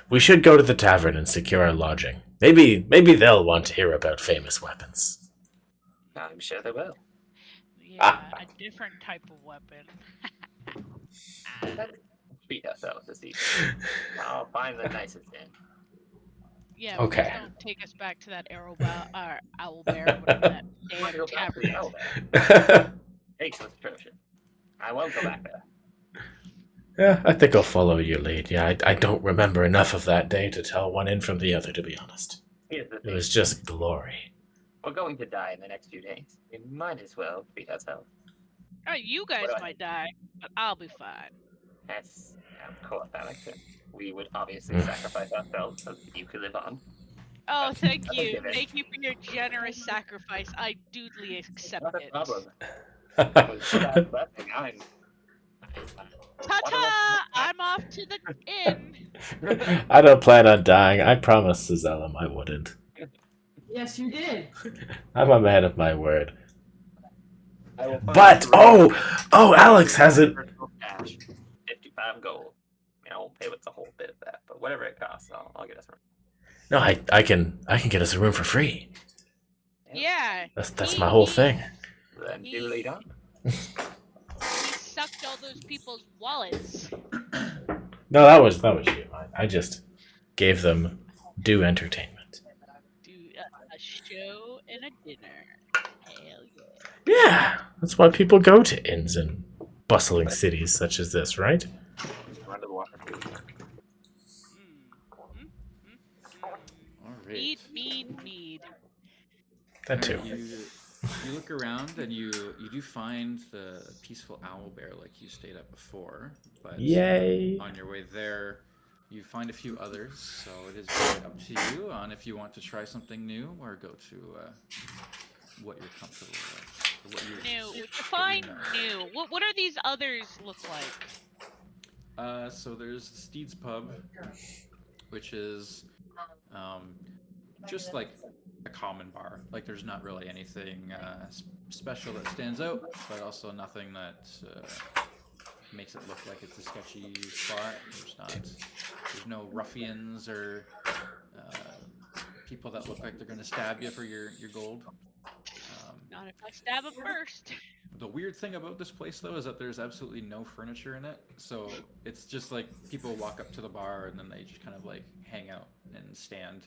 We should go to the tavern and secure our lodging. Maybe they'll want to hear about famous weapons. I'm sure they will. Yeah, a different type of weapon. Treat ourselves this evening. I'll find the nicest inn. Yeah, Okay. please don't take us back to that owl bear, whatever that Why damn go back to tavern the is. owl there? Takes us atrocious. I won't go back there. Yeah, I think I'll follow your lead. Yeah, I don't remember enough of that day to tell one end from the other, to be honest. Here's the It thing. was just glory. We're going to die in the next few days. We might as well treat ourselves. Oh, you guys What do I might die, but I'll be fine. Yes, of course, Alex. We would obviously sacrifice ourselves so that you could live on. Oh, thank I'll you. give it. Thank you for your generous sacrifice. I duly accept Not a it. problem. With that blessing, I'm. Ta-ta! I'm off to the inn. I don't plan on dying. I promised Suzellam I wouldn't. Yes, you did. I'm a man of my word. I will find But, you- oh, Alex hasn't. Cash, 55 gold. I mean, I won't pay with the whole bit of that, but whatever it costs, I'll get us. No, I can get us a room for free. Yeah. That's my whole thing. Then do lead on. He sucked all those people's wallets. No, that was you. I just gave them due entertainment. Do a show and a dinner. Hell yeah. Yeah, that's why people go to inns in bustling cities such as this, right? Run to the water. All right. Mead. That too. You look around and you do find the peaceful owl bear like you stayed at before, but Yay! on your way there you find a few others. So it is really up to you on if you want to try something new or go to what you're comfortable with. Or what you're New. Define new. What are these others look like? So there's Steed's Pub, which is just like a common bar. Like there's not really anything special that stands out, but also nothing that makes it look like it's a sketchy spot. There's no ruffians or people that look like they're gonna stab you for your gold. Not if I stab him first. The weird thing about this place, though, is that there's absolutely no furniture in it. So it's just like people walk up to the bar and then they just kind of like hang out and stand.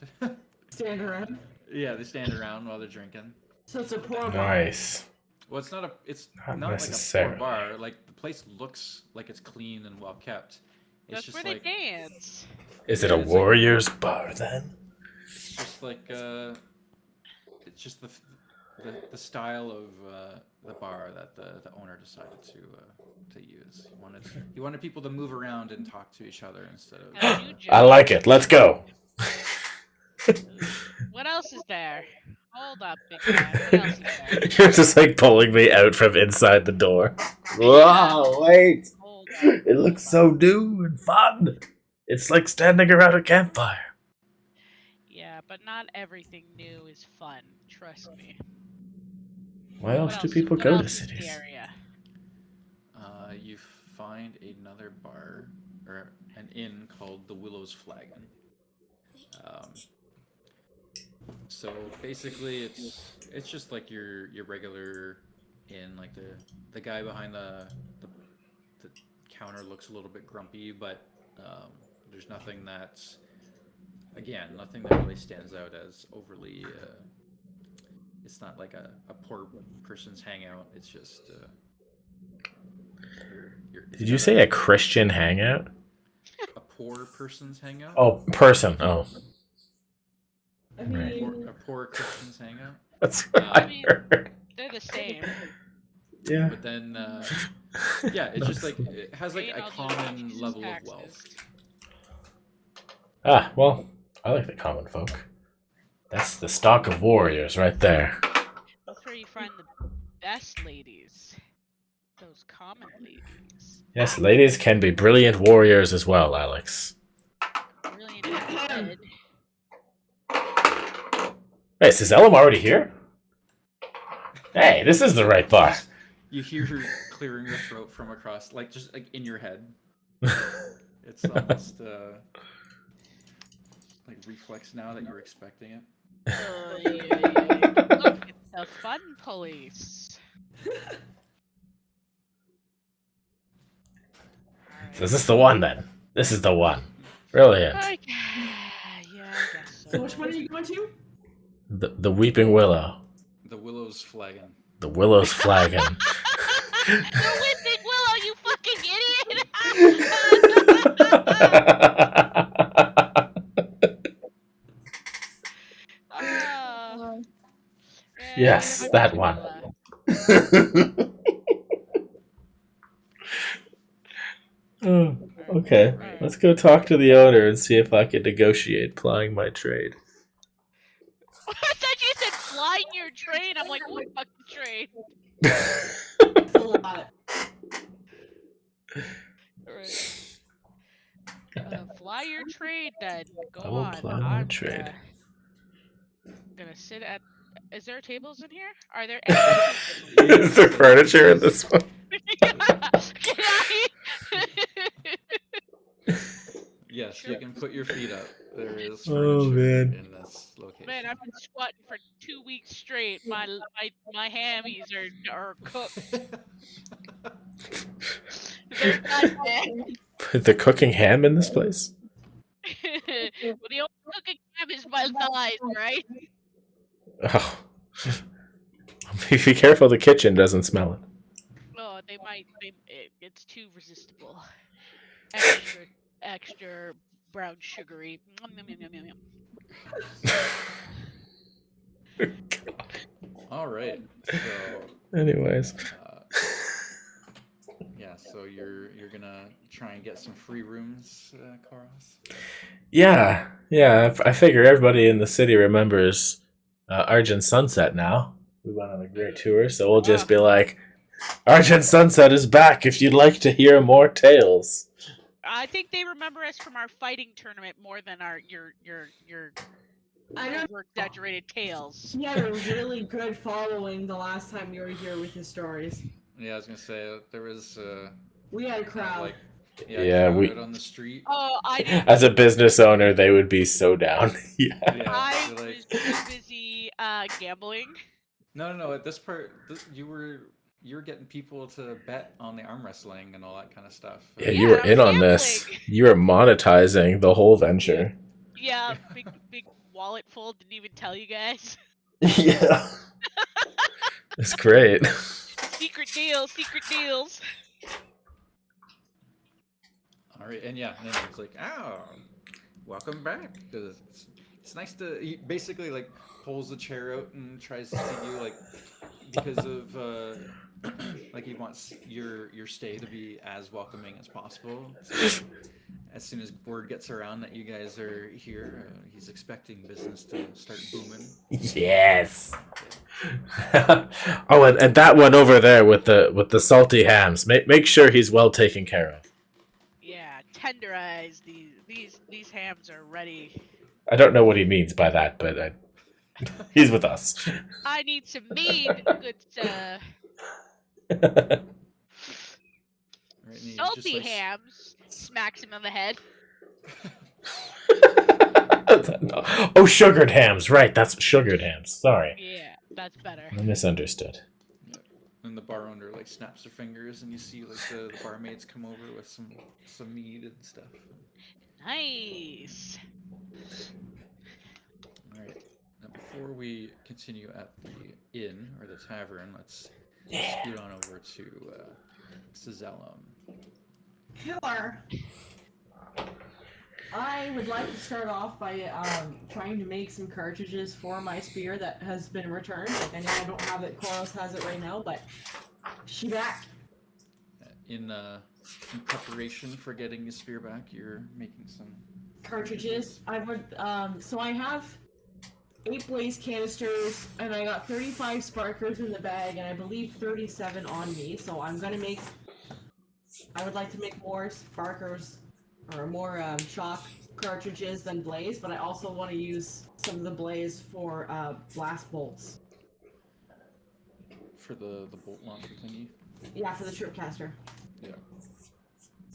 Stand around. Yeah, they stand around while they're drinking. So it's a poor bar. Nice. Well, it's not Not like a poor necessarily. bar. Like the place looks like it's clean and well kept. It's That's just where like they dance. Is it a It's like- warrior's bar then? it's just like it's just the style of the bar that the owner decided to use. He wanted people to move around and talk to each other instead of. Got a new I job. like it. Let's go. What else is there? Hold up, big guy. What else is there? You're just like pulling me out from inside the door. Wow, wait. Hold up. It looks so new and fun. It's like standing around a campfire. Yeah, but not everything new is fun. Trust me. Why else What do else? people What go to else is in the cities? area? You find another bar or an inn called the Willow's Flagon. Um, so basically, it's just like your regular inn. Like the guy behind the counter looks a little bit grumpy, but there's nothing that's again nothing that really stands out as overly. It's not like a poor person's hangout. It's just it's Did you got say a Christian hangout? a poor person's hangout. Oh, person. Oh, I Right. mean, A poor Christian's hangout. that's what I I mean, heard. they're the same. Yeah. But then, yeah, it's just like it has like Paying a all the common Jesus level of taxes. wealth. Ah, well, I like the common folk. That's the stock of warriors right there. That's where you find the best ladies. Those common ladies. Yes, ladies can be brilliant warriors as well, Alex. Brilliant and good. Hey, is Ellum already here? Hey, this is the right bar. You hear her clearing her throat from across, like just like in your head. It's almost like reflex now that you're expecting it. Oh, yeah. Look, it's the fun police. So is this the one then? This is the one. Brilliant. Yeah, I guess so. so which one are you going to? The Weeping Willow. The Willow's Flagon. The Willow's Flagon. The Whipping Willow, you fucking idiot! Oh, Yes, I'm that Whipping one. Willow. Oh, okay, Alright. let's go talk to the owner and see if I can negotiate plying my trade. I thought you said flying your train. I'm like, what fucking train? That's a lot. Alright. Fly your trade then. Go I will on. ply my I'm trade. gonna sit at. Is there tables in here? Are there any Is there furniture in this one? Can I? Yes, you can put your feet up. There is Oh, furniture man. in this location. Man, I've been squatting for 2 weeks straight. My hammies are cooked. They're done, man. They're cooking ham in this place? Well, the only cooking ham is my thighs, right? Oh. Be careful the kitchen doesn't smell it. Oh, they might. It's too resistible. Extra brown sugary. All right. So, Anyways. yeah. So you're gonna try and get some free rooms, Karos. Yeah. I figure everybody in the city remembers Argent Sunset now. We went on a great tour, so we'll just be like, Argent Sunset is back if you'd like to hear more tales. I think they remember us from our fighting tournament more than your I know over exaggerated tales. he had a really good following the last time you were here with his stories. Yeah, I was gonna say there was We had a crowd. like Yeah, we- crowd on the street. Oh, I didn't. As a business owner, they would be so down. Yeah. Yeah, I so, like, was too busy gambling. no. At this part, you were getting people to bet on the arm wrestling and all that kind of stuff. Yeah, you were I in was on this. gambling. You were monetizing the whole venture. Yeah, big wallet full. Didn't even tell you guys. Yeah. It's great. Secret deals. All right, and yeah, and then it's like, oh, welcome back. Because it's nice to he basically like pulls the chair out and tries to see you like because of like he wants your stay to be as welcoming as possible. So, as soon as word gets around that you guys are here, he's expecting business to start booming. Yes. Oh, and that one over there with the salty hams. Make sure he's well taken care of. Yeah, tenderize these hams are ready. I don't know what he means by that, but he's with us. I need some mead, good sir. Right, and he just Salty like hams. Smacks him on the head. Oh, sugared hams. Right, that's sugared hams. Sorry. Yeah, that's better. I misunderstood. yeah. And the bar owner like snaps their fingers, and you see like the barmaids come over with some mead and stuff. Nice. All right. Now, before we continue at the inn or the tavern, let's scoot on over to Cizellum. Killer. I would like to start off by trying to make some cartridges for my spear that has been returned. Like, I know I don't have it, Koros has it right now, but she back. In preparation for getting your spear back, you're making some Cartridges. I would, so I have 8 blaze canisters, and I got 35 sparkers in the bag, and I believe 37 on me, so I'm gonna make, I would like to make more sparkers, or more shock cartridges than blaze, but I also want to use some of the blaze for blast bolts. for the bolt launcher thingy. Yeah, for the tripcaster. Yeah.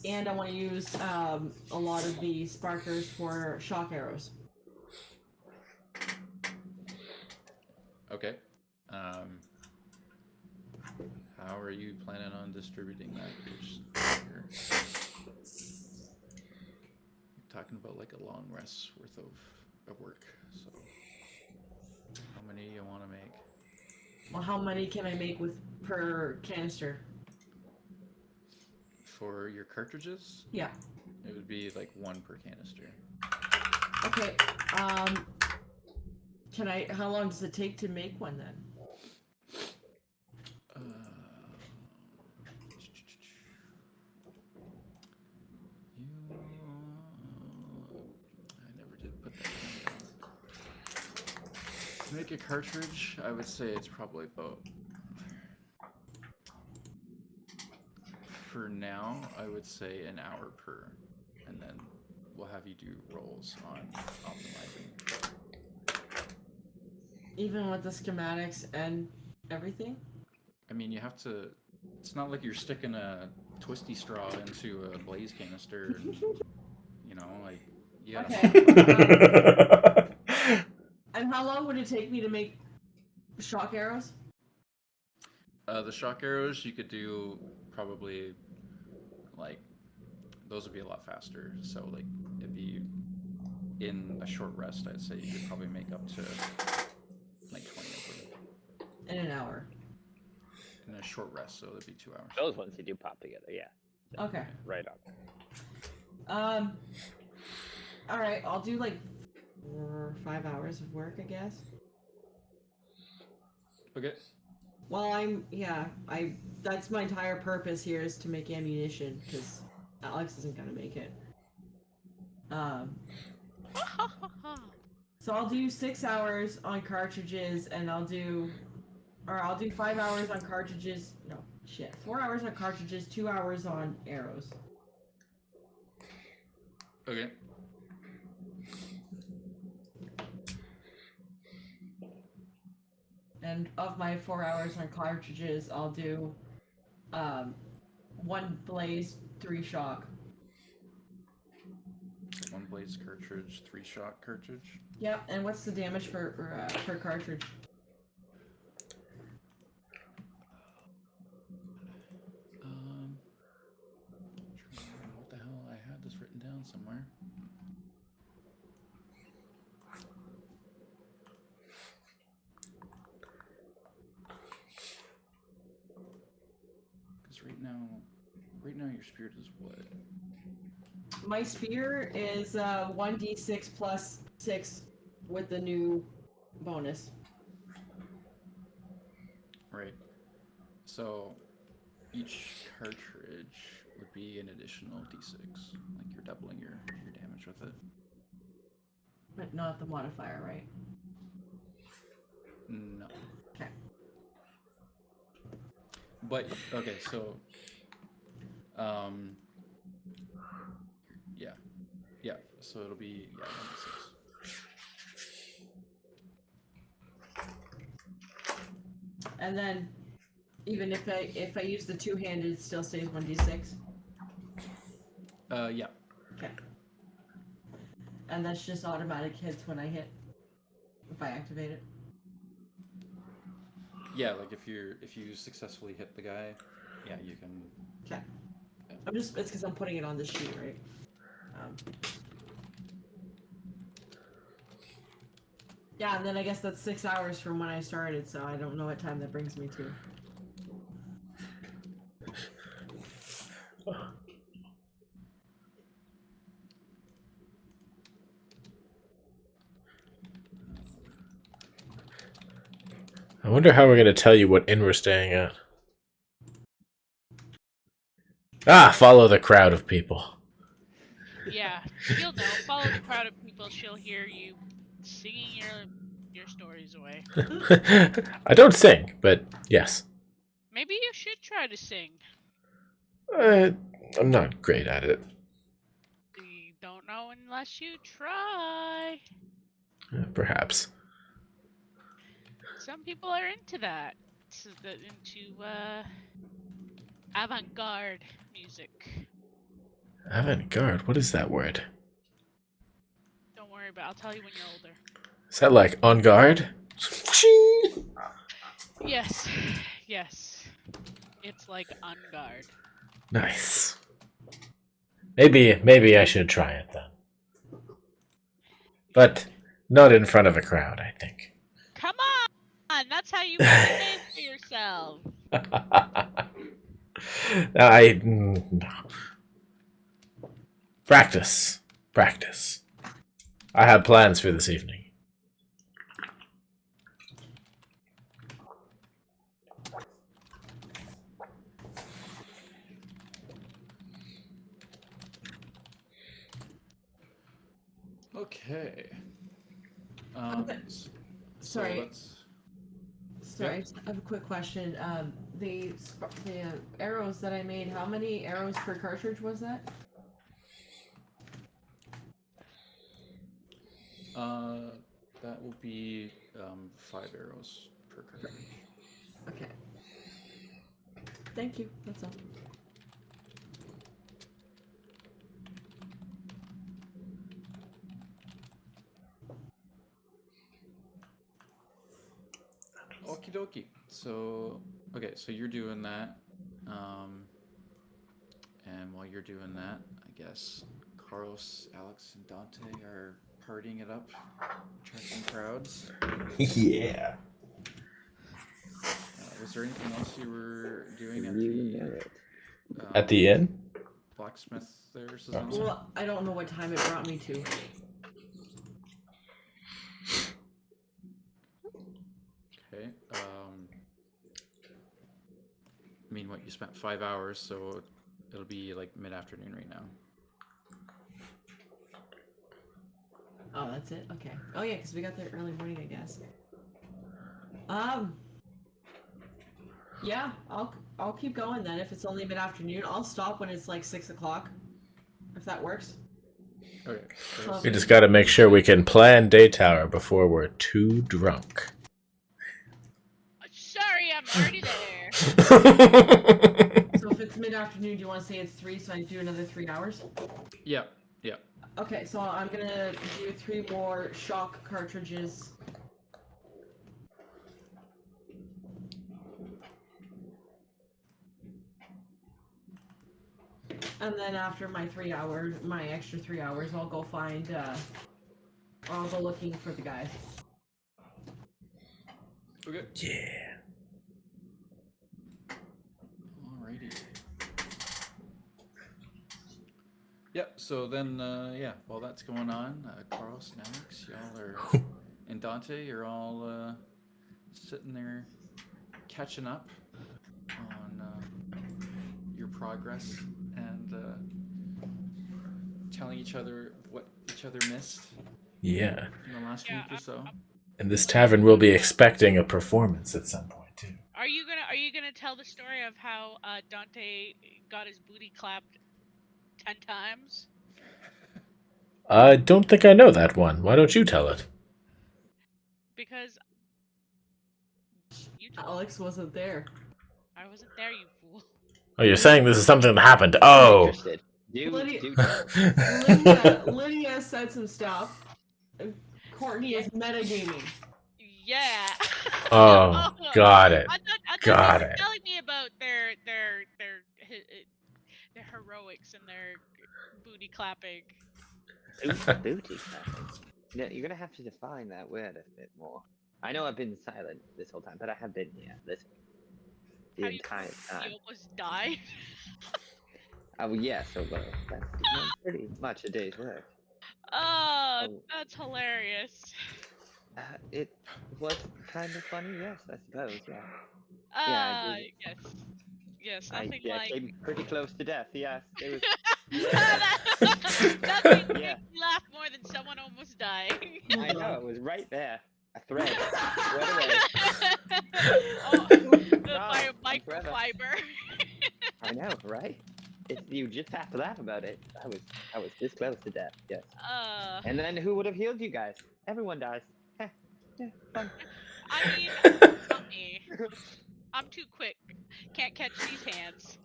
And I want to use a lot of the sparkers for shock arrows. Okay. How are you planning on distributing that? You're talking about like a long rest's worth of work. So, how many you want to make? Well, how many can I make with per canister? For your cartridges? Yeah. It would be like 1 per canister. Okay. Can I? How long does it take to make one then? I never did put that down. To make a cartridge, I would say it's probably about. For now, I would say an hour per, and then we'll have you do rolls on optimizing. Even with the schematics and everything? I mean, you have to. It's not like you're sticking a twisty straw into a blaze canister. And, you know, like yeah. Okay. And how long would it take me to make shock arrows? The shock arrows you could do probably like those would be a lot faster. So like it'd be in a short rest. I'd say you could probably make up to like 20 of them In an hour. in a short rest. So it'd be 2 hours. Those ones they do pop together, yeah. Okay. Right on. All right. I'll do like 4 or 5 hours of work, I guess. Okay. Well, that's my entire purpose here is to make ammunition, because Alex isn't gonna make it. So I'll do 6 hours on cartridges, and I'll do 5 hours on cartridges. No, shit. 4 hours on cartridges, 2 hours on arrows. Okay. And of my 4 hours on cartridges, I'll do 1 blaze, 3 shock. 1 blaze cartridge, 3 shock cartridge. Yep. And what's the damage for per cartridge? What the hell? I had this written down somewhere. Because right now your spirit is what? My spear is 1d6 plus 6 with the new bonus. Right. So each cartridge would be an additional d6. Like you're doubling your damage with it. But not the modifier, right? No. Okay. But okay, so yeah. So it'll be 1d6. And then, even if I use the two-handed, it still stays 1d6. Yeah. Okay. And that's just automatic hits when I hit. If I activate it. Yeah, like if you successfully hit the guy, yeah, you can. Okay. It's because I'm putting it on the sheet, right? Yeah, and then I guess that's 6 hours from when I started, so I don't know what time that brings me to. I wonder how we're going to tell you what inn we're staying at. Ah, follow the crowd of people. Yeah, she'll know. Follow the crowd of people. She'll hear you singing your stories away. I don't sing, but yes. Maybe you should try to sing. I'm not great at it. You don't know unless you try. Perhaps. Some people are into that. Into avant-garde music. Avant-garde? What is that word? Don't worry about it. I'll tell you when you're older. Is that like on guard? Yes. Yes. It's like on guard. Nice. Maybe I should try it then. But not in front of a crowd, I think. Come on! That's how you make a name for yourself. No. Practice. I have plans for this evening. Okay. Okay. Sorry. Yeah. I have a quick question. The arrows that I made, how many arrows per cartridge was that? That will be 5 arrows per cartridge. Okay. Thank you. That's all. Okie dokie. So, okay, so you're doing that. And while you're doing that, I guess Carlos, Alex, and Dante are partying it up, attracting crowds. Yeah. Was there anything else you were doing at You the know it. At the inn? blacksmith there, Susanna? Well, I don't know what time it brought me to. Okay. I mean, what, you spent 5 hours, so it'll be like mid-afternoon right now. Oh, that's it? Okay. Oh yeah, because we got there early morning, I guess. Yeah, I'll keep going then. If it's only mid-afternoon, I'll stop when it's like 6 o'clock. If that works. Okay. So- We just gotta make sure we can plan Day Tower before we're too drunk. Sorry, I'm already there. So if it's mid-afternoon, do you want to say it's 3, so I do another 3 hours? Yeah. Okay, so I'm gonna do 3 more shock cartridges. And then after my extra 3 hours, I'll go find, I'll go looking for the guys. Okay. Yeah. Alrighty. Yep, so then, while that's going on, Carlos and Alex, y'all are, and Dante, you're all sitting there catching up on your progress and telling each other what each other missed Yeah. in the last week or so. And this tavern will be expecting a performance at some point too. Are you gonna tell the story of how Dante got his booty clapped 10 times? I don't think I know that one. Why don't you tell it? Because you told. Alex wasn't there. I wasn't there, you fool. Oh, you're saying this is something that happened? I'm Oh. interested. Lydia- Do tell. Lydia said some stuff. Courtney is metagaming. Yeah. Oh, got it. I thought Got they were it. telling me about their heroics and their booty clapping. Booty clapping. No, you're gonna have to define that word a bit more. I know I've been silent this whole time, but I have been here listening the Have you- entire time. You almost died. Oh yeah, so that's pretty much a day's work. Oh, Oh. that's hilarious. It was kind of funny, yes, I suppose. Yeah. Ah, did. yes. Yes, I nothing like. came pretty close to death. Yes, it was. Nothing Yeah. makes me laugh more than someone almost dying. I know it was right there. A thread. Right away. Oh, the Wow, microfiber. I know, right? You just have to laugh about it. I was this close to death. Yes. And then who would have healed you guys? Everyone dies. Heh. Yeah, fun. I mean, not me. I'm too quick. Can't catch these hands.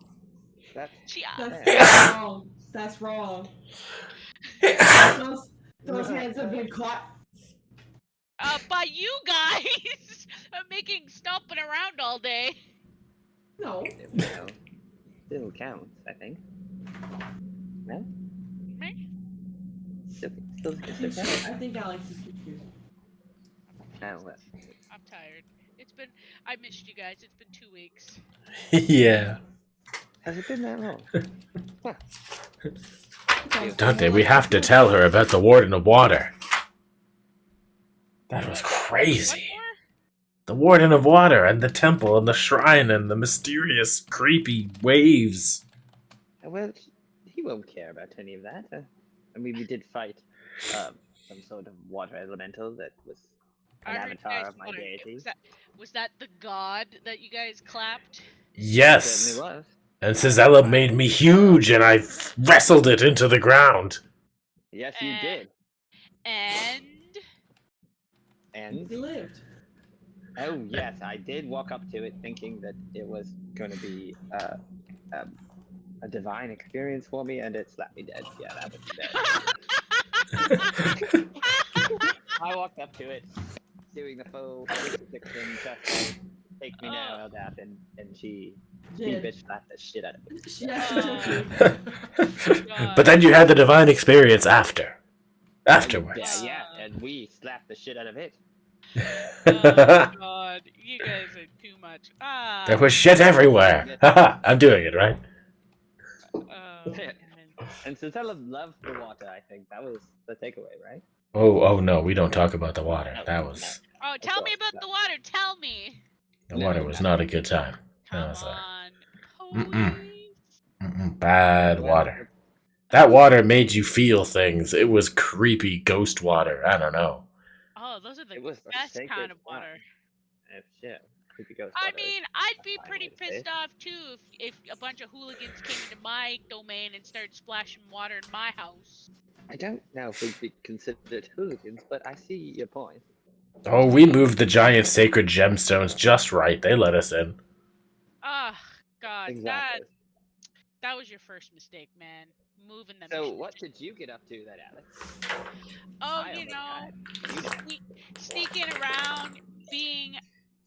That's That's wrong. That's wrong. Those hands have been caught. By you guys making stomping around all day. No. Still counts, I think. No? Me? Still I think Alex is confused. Oh, well. I'm tired. I missed you guys. It's been 2 weeks. Yeah. Has it been that long? Dante, we have to tell her about the Warden of Water. That was crazy. What more? The Warden of Water and the temple and the shrine and the mysterious, creepy waves. Well, he won't care about any of that. I mean, we did fight some sort of water elemental that was an I heard you avatar guys of my fought. deity. Was that the god that you guys clapped? Yes. Certainly was. And Cizella made me huge and I wrestled it into the ground. Yes, you did. And He lived. Oh yes, I did walk up to it thinking that it was going to be a divine experience for me, and it slapped me dead. Yeah, that was dead. I walked up to it, doing the full crucifixion, just take me now, Eldap, and she bitch slapped the shit out of me. But then you had the divine experience afterwards. Yeah, and we slapped the shit out of it. oh god, you guys are too much. There was shit everywhere. I'm doing it, right? And Cizella loved the water, I think. That was the takeaway, right? Oh no, we don't talk about the water. That was... Oh, tell me about the water. Tell me. The water was not a good time. Come on, bad water. That water made you feel things. It was creepy ghost water. I don't know. Oh, those are the was best kind of water. Shit. Creepy ghost I water. mean, I'd be pretty pissed off too if a bunch of hooligans came into my domain and started splashing water in my house. I don't know if we'd be considered hooligans, but I see your point. Oh, we moved the giant sacred gemstones just right. They let us in. Ah, God, Exactly. that was your first mistake, man. Moving them. So, what did you get up to then, Alex? Oh, you know, sneaking around, being,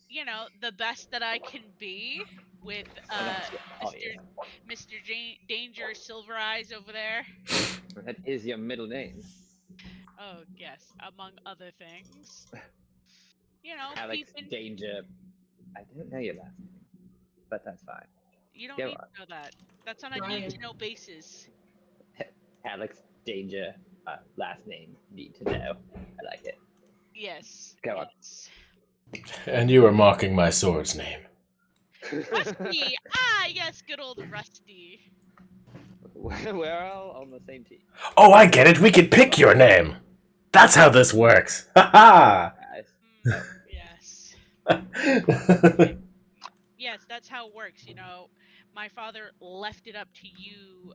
you know, the best that I can be with Mr. Danger Silver Eyes over there. That is your middle name. Oh, yes, among other things. You know, Alex Danger. I don't know your last name, but that's fine. You don't need to know that. That's on a need-to-know basis. Alex Danger, last name, need to know. I like it. Yes. Go on. And you were mocking my sword's name. Rusty! Yes, good old Rusty. We're all on the same team. Oh, I get it. We can pick your name. That's how this works. Ha Yes. Yes, that's how it works. You know, my father left it up to you,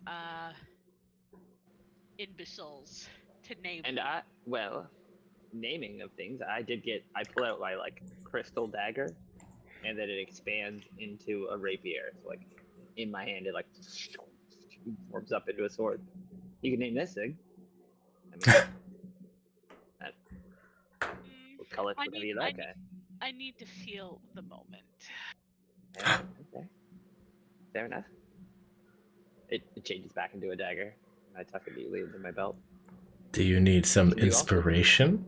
imbeciles, to name. And naming of things, I pulled out my crystal dagger, and then it expands into a rapier. So like in my hand, it like forms up into a sword. You can name this thing. I mean, we'll call it whatever you like. I need to feel the moment. Yeah, okay, fair enough. It changes back into a dagger. I tuck it neatly into my belt. Do you need some Can you also- inspiration?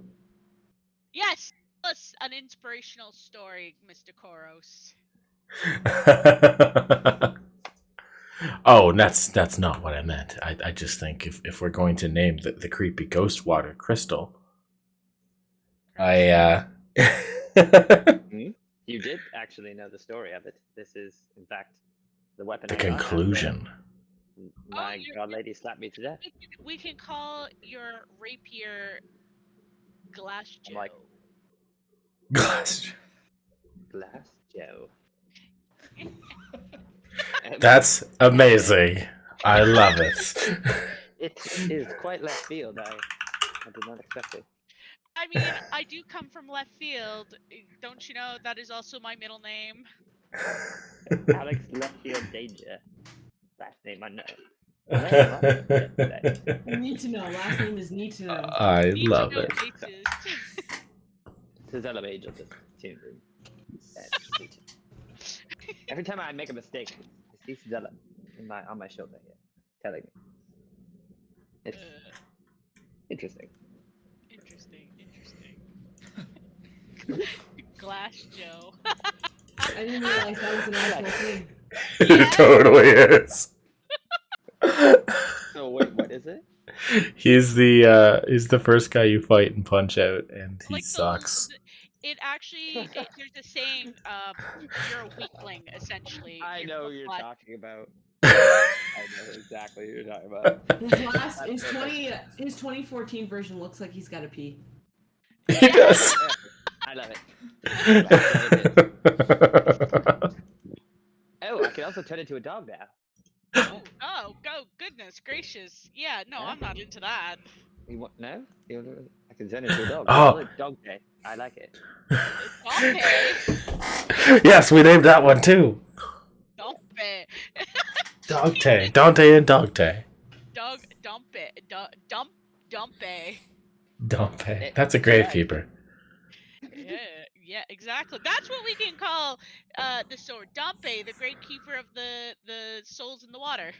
Yes, tell us an inspirational story, Mr. Koros. Oh, that's not what I meant. I just think if we're going to name the creepy ghost water crystal, You did actually know the story of it. This is, in fact, the weapon. the I got after conclusion. My god lady slapped me to death. We can call your rapier Glass Joe. I'm like, Glass. Glass Joe. That's amazing. I love it. It is quite left field. I did not expect it. I mean, I do come from left field. Don't you know that is also my middle name? Alex Left Field Danger. Last name unknown. Need to know. Last name is need to know. I Need love to know it. basis. Cizella Angel just tuned room. Every time I make a mistake, I see Cizella on my shoulder here, telling me. It's interesting. Glass Joe. I didn't realize that was an actual thing. It totally is. So wait, what is it? He's the first guy you fight and punch out, and he Like sucks. It actually, there's a saying, you're a weakling, essentially. I know who you're flat. talking about. I know exactly who you're talking about. His 2014 version looks like he's got a pee. He does. I love it. Oh, I can also turn into a dog now. Oh, goodness gracious. Yeah, no, I'm not into that. You want no? You want to, I can turn into a dog. Oh. Dog day. I like it. Dante. Yes, we named that one too. Dante. Dogte. Dante and Dogte. Dumpy. Dompe. That's a gravekeeper. Yeah, exactly. That's what we can call the sword. Dumpy, the great keeper of the souls in the water.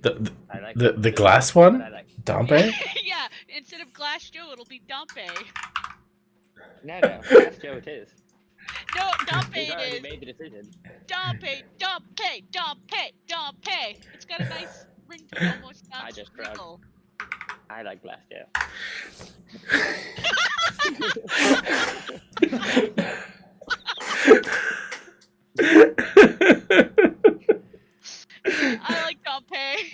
The glass one? Dompe? Yeah, instead of Glass Joe, it'll be Dumpy. No, Glass Joe it is. No, Dumpy He's already is. made the decision. Dumpy. It's got a nice ring to it, almost I sounds just regal. I like Glass Joe. I like Dumpy.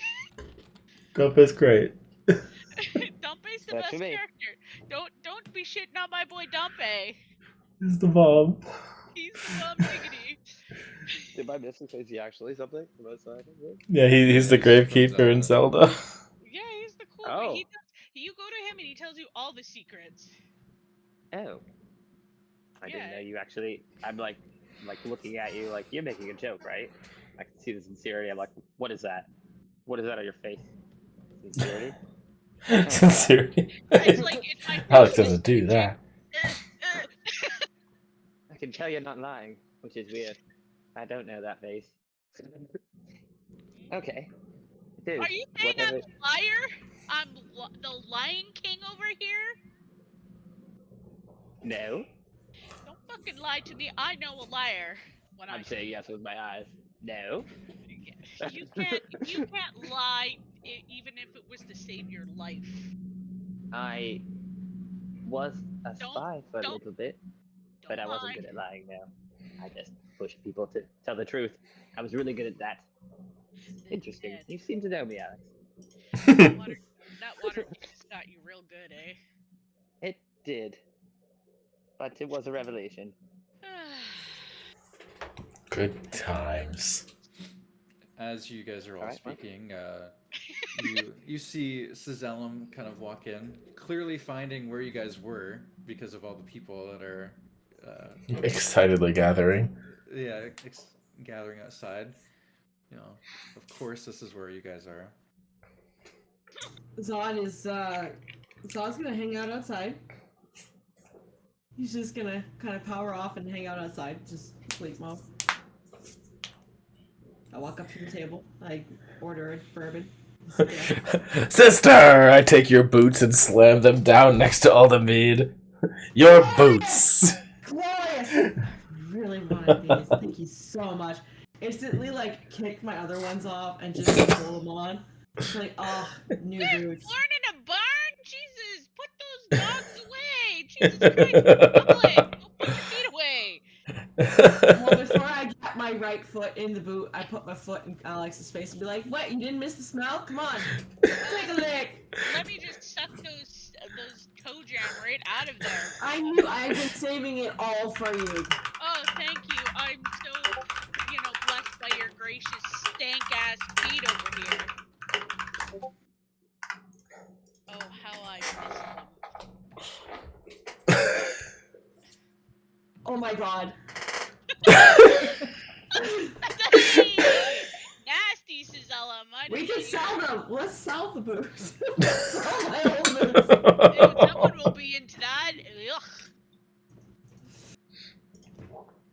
Dompe's great. Dumpy's the That's best me. character. Don't be shitting on my boy Dumpy. He's the bomb. He's the bomb diggity. Did I miss him? Is he actually something? Yeah, he's the gravekeeper in Zelda. Yeah, he's the cool Oh. one. You go to him and he tells you all the secrets. Oh. I didn't know you actually. I'm like looking at you like you're making a joke, right? I can see the sincerity. I'm like, what is that? What is that on your face? Sincerity? Sincerity. It's like it's my Alex doesn't do that. I can tell you're not lying, which is weird. I don't know that face. Okay. It is. Are you saying Whatever. I'm a liar? I'm the Lion King over here? No. Don't fucking lie to me. I know a liar. When I'm saying yes with my eyes. No. You can't lie even if it was to save your life. I was a spy for a little bit, but I wasn't good at lying now. I just pushed people to tell the truth. I was really good at that. Interesting. You seem to know me, Alex. That water just got you real good, eh? It did. But it was a revelation. Good times. As you guys are all Alright, speaking, you see Cizellum kind of walk in, clearly finding where you guys were because of all the people that are Excitedly gathering. yeah, gathering outside. You know, of course, this is where you guys are. Zod's gonna hang out outside. He's just gonna kind of power off and hang out outside, just sleep mode. I walk up to the table. I order a bourbon. Sit down. Sister, I take your boots and slam them down next to all the mead. Your boots. Glorious! I really wanted these. Thank you so much. Instantly, like, kick my other ones off and just pull them on. It's like, oh, new You're boots. born in a barn? Jesus, put those dogs away. Jesus Christ, public. Go put your feet away. Well, before I get my right foot in the boot, I put my foot in Alex's face and be like, "What? You didn't miss the smell? Come on, take a lick." Let me just suck those toe jam right out of there. I knew I'd been saving it all for you. Oh, thank you. I'm so, blessed by your gracious stank ass feet over here. Oh, how I miss them. Oh my god. Nasty, Suzella. We can sell them. Let's sell the boots. Sell my old boots. Dude, someone will be into that. Ugh.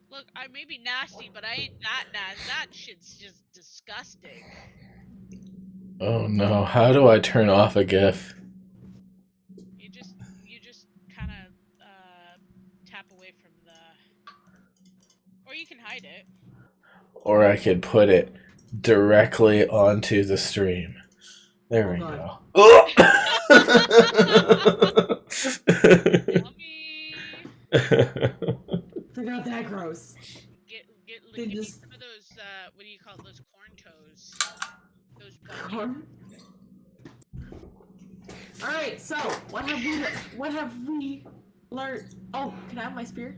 Look, I may be nasty, but I ain't that nasty. That shit's just disgusting. Oh no, how do I turn off a GIF? You just kind of tap away from the, or you can hide it. Or I could put it directly onto the stream. There we go. Yummy. They're not that gross. Give me some of those. What do you call it? Those corn toes. Those bunny. All right. So what have we learned? Oh, can I have my spear?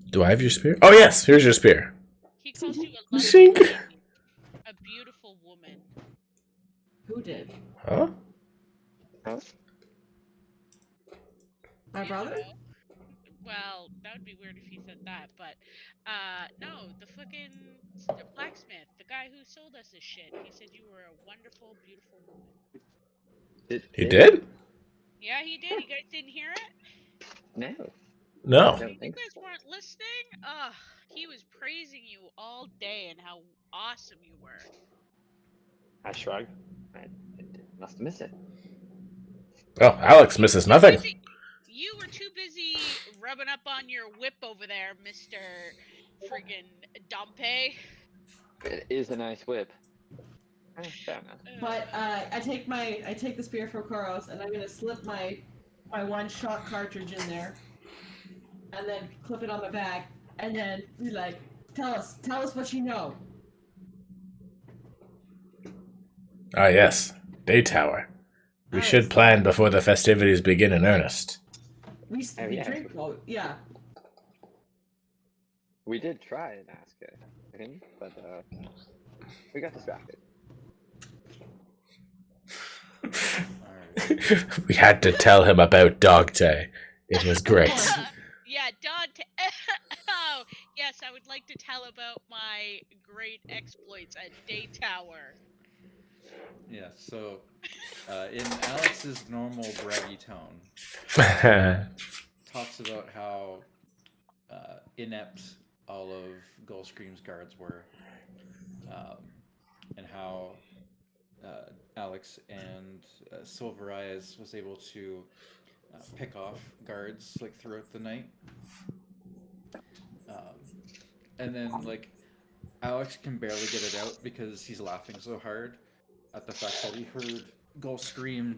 Do I have your spear? Oh yes, here's your spear. He calls you a Shink. lovely, a beautiful woman. Who did? Huh? My brother? Well, that would be weird if he said that, but no, the fucking blacksmith, the guy who sold us this shit. He said you were a wonderful, beautiful woman. He did? Yeah, he did. You guys didn't hear it? No. No. I don't You think guys weren't listening? Ugh, he was praising you all day and how awesome you were. I shrugged. I must have missed it. Oh, Alex misses nothing. You were too busy rubbing up on your whip over there, Mr. Friggin' Dompe. It is a nice whip. Fair enough. But I take the spear from Koros and I'm gonna slip my one shot cartridge in there, and then clip it on my back, and then be like, tell us what you know. Ah yes, Day Tower. We should plan before the festivities begin in earnest. We yeah. drink, well, yeah. We did try and ask him, but we got distracted. We had to tell him about Dog Day. It was great. Yeah, Dante. Oh, yes, I would like to tell about my great exploits at Day Tower. Yeah, so in Alex's normal braggy tone, talks about how inept all of Gulfstream's guards were, and how Alex and Silver Eyes was able to pick off guards like throughout the night, and then like Alex can barely get it out because he's laughing so hard at the fact that he heard Gulfstream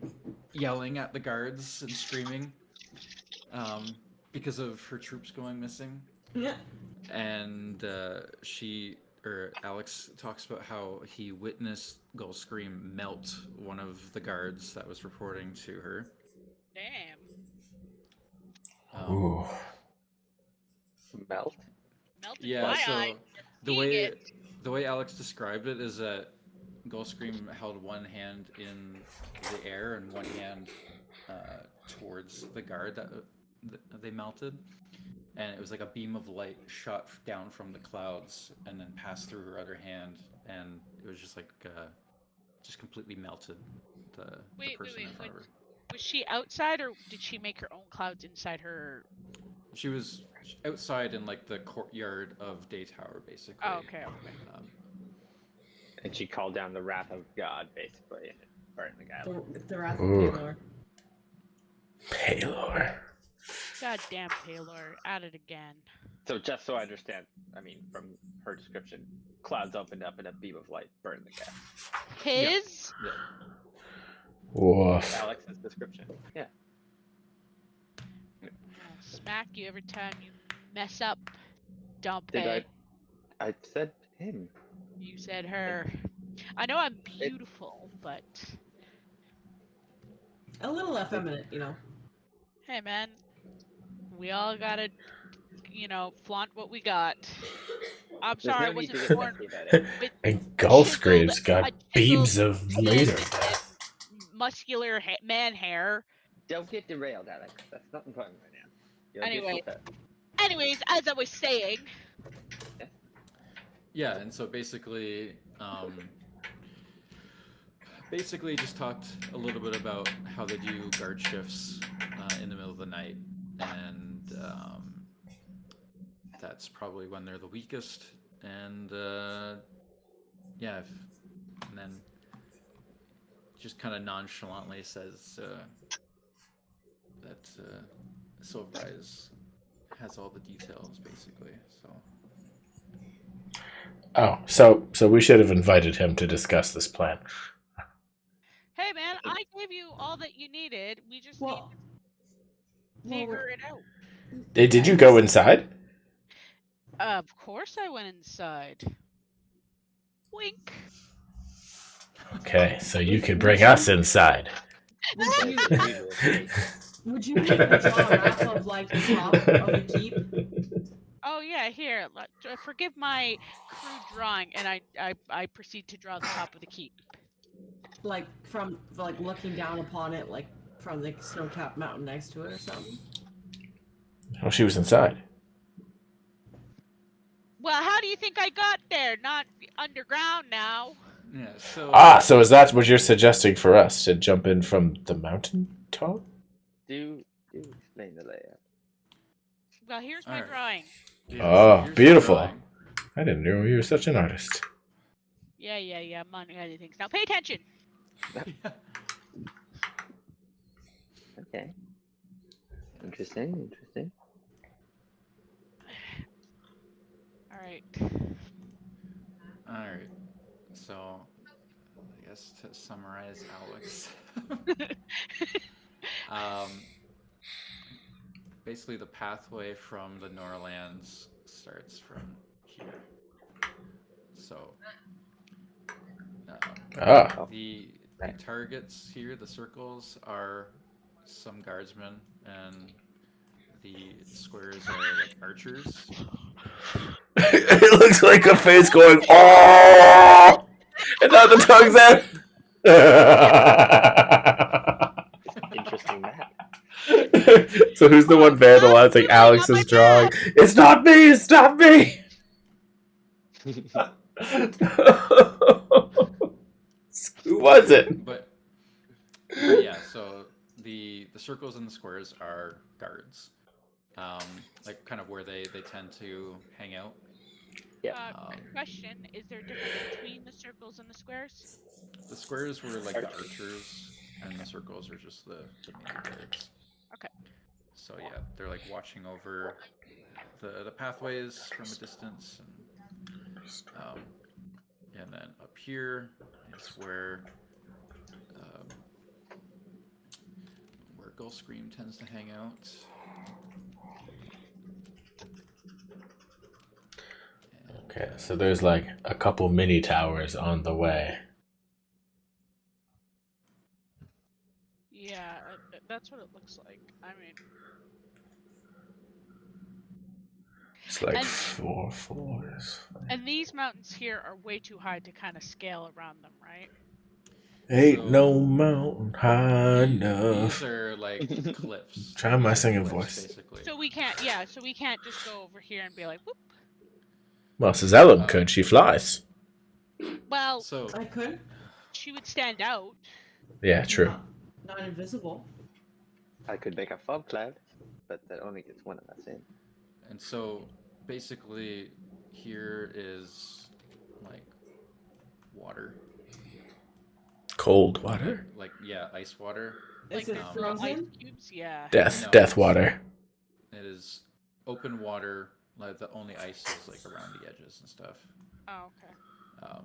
yelling at the guards and screaming because of her troops going missing. Yeah. And Alex talks about how he witnessed Gulfstream melt one of the guards that was reporting to her. Damn. Ooh. Melt? Melted Yeah, my so eye. the way Alex described it is that Gulfstream held one hand in the air and one hand towards the guard they melted, and it was like a beam of light shot down from the clouds and then passed through her other hand, and it was just like just completely melted the Wait, person in front of her. Was she outside or did she make her own clouds inside her? She was outside in like the courtyard of Day Tower, basically. Oh, okay. And she called down the wrath of God, basically, and it burned the guy. The wrath of Ooh. Palor. Paylor. Goddamn Paylor, at it again. So just so I understand, I mean, from her description, clouds opened up and a beam of light burned the guy. His? Yeah. Woof. Alex's description. Yeah. I'll smack you every time you mess up, Dump. Did I said him. You said her. I know I'm beautiful, but A little effeminate, you know. hey, man, we all gotta, flaunt what we got. I'm There's sorry, no I need wasn't to get born messy about it. with And Gull's chiseled- Grave's got a beams chiseled of chin laser and death. muscular man hair. Don't get derailed, Alex. That's not important right now. You're a Anyway. beautiful pet. Anyways, as I was saying, Yeah, and so basically, just talked a little bit about how they do guard shifts in the middle of the night, and that's probably when they're the weakest. And yeah, and then just kind of nonchalantly says that Silverize has all the details, basically. So. Oh, so we should have invited him to discuss this plan. hey, man, I gave you all that you needed. We just need Well, to figure it out. Did you go inside? Of course I went inside. Wink. Okay, so you could bring us inside. Would you draw a map of like the top of the keep? Oh yeah, here. Forgive my crude drawing, and I proceed to draw the top of the keep. Like from looking down upon it, like from the snow-capped mountain next to it or something. Oh, she was inside. Well, how do you think I got there? Not underground now. Yeah, so. So is that what you're suggesting for us, to jump in from the mountain top? Do explain the layout. Well, here's my Alright. drawing. Yeah, Oh, here's the beautiful. drawing. I didn't know you were such an artist. Yeah, I'm on other things. Now pay attention. Yeah. Okay. Interesting. Alright. Alright. So, I guess to summarize Alex. Basically, the pathway from the Norlands starts from here. So, the targets here, the circles, are some guardsmen, and the squares are like archers. It looks like a face going, oh! And now the tongue's out. Interesting map. So who's the one vandalizing Alex's drawing? It's not me! It's not me! Who was it? But yeah, so the circles and the squares are guards, like kind of where they tend to hang out. Question: is there a difference between the circles and the squares? The squares were like the archers, and the circles are just the main guards. Okay. So yeah, they're like watching over the pathways from a distance, and then up here is where Gull Scream tends to hang out. Okay, so there's like a couple mini towers on the way. Yeah, that's what it looks like. I mean, It's like And- 4 floors. and these mountains here are way too high to kind of scale around them, right? Ain't So- no mountain high enough. These are like cliffs. Try my These are singing cliffs, voice. basically. So we can't. Yeah. So we can't just go over here and be like, whoop. Well, Ellen could. She flies. Well, So I could. she would stand out. Yeah, true. Not invisible. I could make a fog cloud, but that only gets one of us in. and so basically here is like water. Cold water. Like yeah, ice water. Is Like it the little ice frozen? cubes. Yeah. Death. No, Death it's- water. It is open water. Like the only ice is like around the edges and stuff. Oh, okay.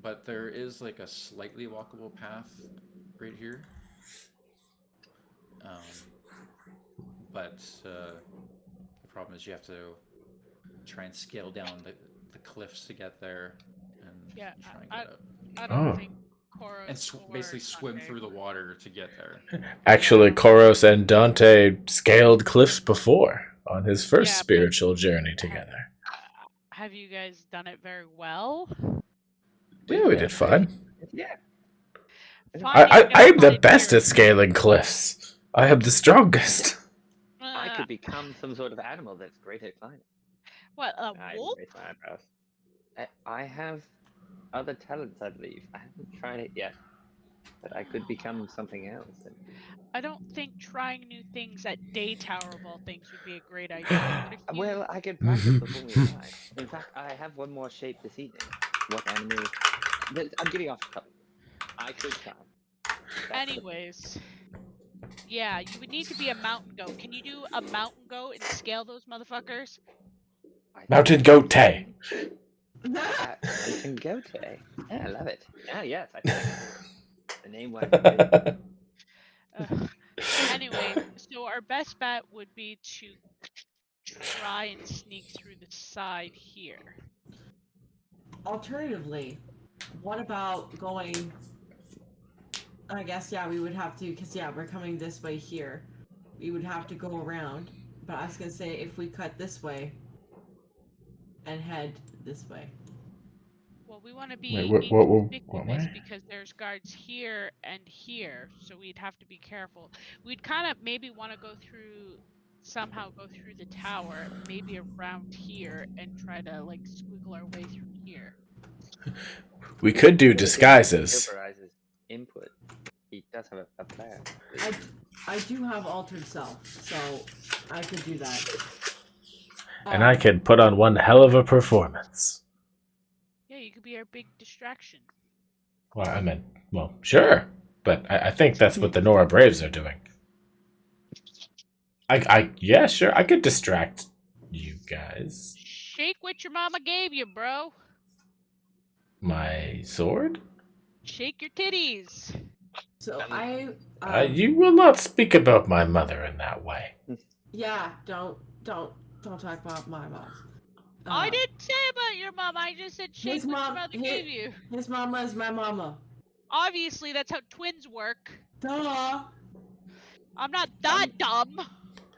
But there is like a slightly walkable path right here. But the problem is you have to try and scale down the cliffs to get there and Yeah, try and get up. I don't Oh. think Koros And or basically swim Dante- through the water to get there. Actually, Koros and Dante scaled cliffs before on his first Yeah, but- spiritual journey together. Have you guys done it very well? Yeah, we did fine. Yeah. I am the best at scaling cliffs. I am the strongest. I could become some sort of animal that's great at climbing. What, a I wolf? raise my eyebrows. I have other talents, I believe. I haven't tried it yet, but I could become something else. And I don't think trying new things at Day Tower of all things would be a great idea. What if you... well, I could practice before we arrive. In fact, I have one more shape this evening. What animal? I'm getting off the topic. I could climb. Anyways, yeah, you would need to be a mountain goat. Can you do a mountain goat and scale those motherfuckers? Mountain goat Tay. Mountain goat. Yeah, I love it. Ah, yes, I think the name was. Good. Anyway, so our best bet would be to try and sneak through the side here. Alternatively, what about going? I guess yeah, we would have to, because yeah, we're coming this way here. We would have to go around. But I was gonna say if we cut this way and head this way. Well, we want to be Wait, what inconspicuous way? because there's guards here and here, so we'd have to be careful. We'd kind of maybe want to somehow go through the tower, maybe around here, and try to like squiggle our way through here. We could do disguises. Silverizes input. He does have a plan. I do have altered self, so I could do that. And I could put on one hell of a performance. Yeah, you could be our big distraction. Well, I meant, well, sure. But I think that's what the Nora Braves are doing. Yeah, sure. I could distract you guys. Shake what your mama gave you, bro. My sword? Shake your titties. So I You will not speak about my mother in that way. yeah, don't talk about my mom. I didn't say about your mom. I just said shake his what mom- your mother his- gave you. His mama is my mama. Obviously, that's how twins work. Duh. I'm not that dumb.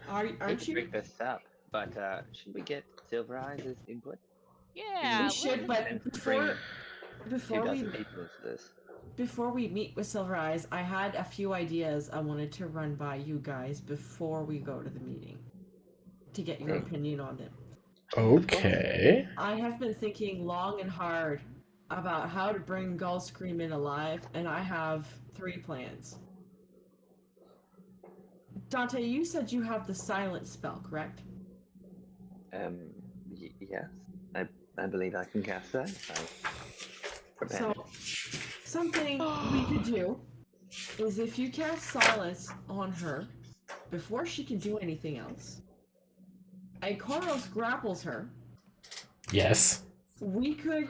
I Aren't could you? break this up, but should we get Silveriz's input? Yeah. We should, but And before Two before dozen we people into this. before we meet with Silver Eyes, I had a few ideas I wanted to run by you guys before we go to the meeting to get your opinion on them. Okay. I have been thinking long and hard about how to bring Gull Scream in alive, and I have 3 plans. Dante, you said you have the silent spell, correct? Yes, I believe I can cast that. So, something we could do is if you cast silence on her before she can do anything else, and Koros grapples her, Yes. we could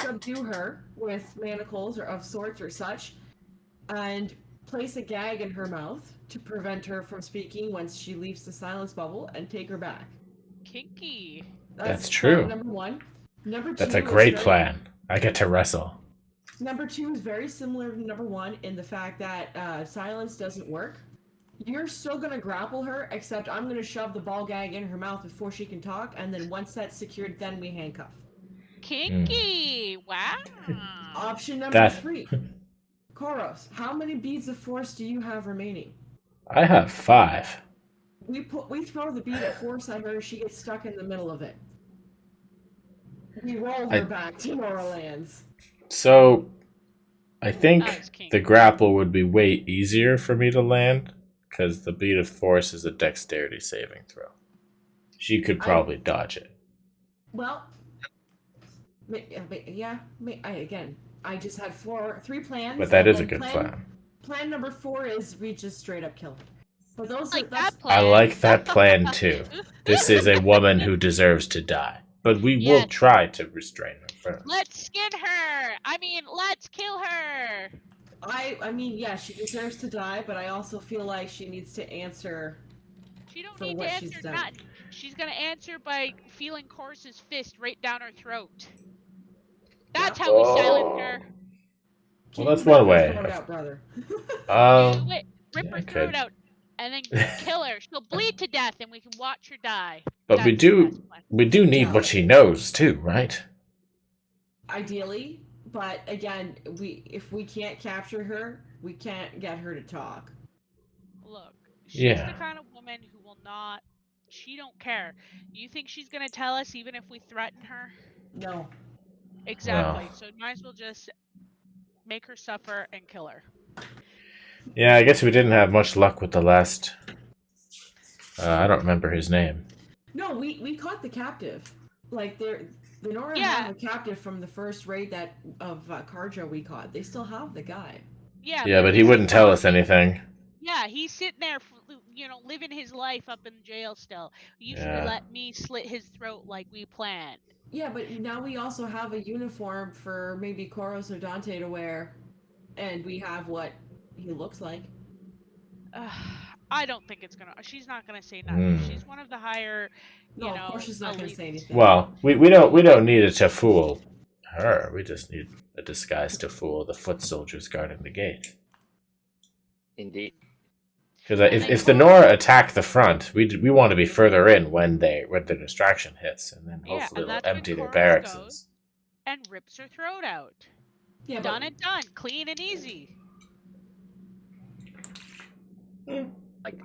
subdue her with manacles or of sorts or such, and place a gag in her mouth to prevent her from speaking once she leaves the silence bubble and take her back. Kinky. That's plan true. Number 1. Number 2. That's a is great very- plan. I get to wrestle. Number 2 is very similar to number 1 in the fact that silence doesn't work. You're still gonna grapple her, except I'm gonna shove the ball gag in her mouth before she can talk, and then once that's secured, then we handcuff. Kinky. Wow. Option number That- 3. Koros, how many beads of force do you have remaining? I have 5. We throw the bead of force at her, she gets stuck in the middle of it. We roll her back to Noralands. So, I think That was king. the grapple would be way easier for me to land, because the beat of force is a dexterity saving throw. She could probably dodge it. Well, yeah. I just had 3 plans. But that is a good plan. Plan number 4 is we just straight up kill her. But those Like that's that plan. I like that plan too. This is a woman who deserves to die. But we will try to restrain her first. Let's skin her. I mean, let's kill her. I mean, yeah, she deserves to die, but I also feel like she needs to answer. She don't for need to what she's answer done. nothing. She's gonna answer by feeling Corus's fist right down her throat. That's how we silence her. Well, that's one way. Throw it out, brother. Do it. Rip yeah, her I throat could. out, and then kill her. She'll bleed to death, and we can watch her die. But That's we the do best plan. need Yeah. what she knows too, right? Ideally, but again, if we can't capture her, we can't get her to talk. Look, she's Yeah. the kind of woman who will not. She don't care. You think she's gonna tell us even if we threaten her? No. Exactly. Well. So might as well just make her suffer and kill her. Yeah, I guess we didn't have much luck with the last. I don't remember his name. No, we caught the captive. Like the Nora have a captive from the first raid of Karja we caught. They still have the guy. Yeah, but he wouldn't tell us anything. Yeah, he's sitting there, living his life up in jail still. You should have let me slit his throat like we planned. Yeah, but now we also have a uniform for maybe Koros or Dante to wear, and we have what he looks like. I don't think it's gonna. She's not gonna say nothing. She's one of the higher. Of course she's not gonna say anything. Well, we don't need it to fool her. We just need a disguise to fool the foot soldiers guarding the gate. Indeed. Because if the Nora attack the front, we want to be further in when the distraction hits, and then hopefully and they'll that's when empty their Koros barracks. goes and rips her throat out. Yeah, done and done, clean and easy. Like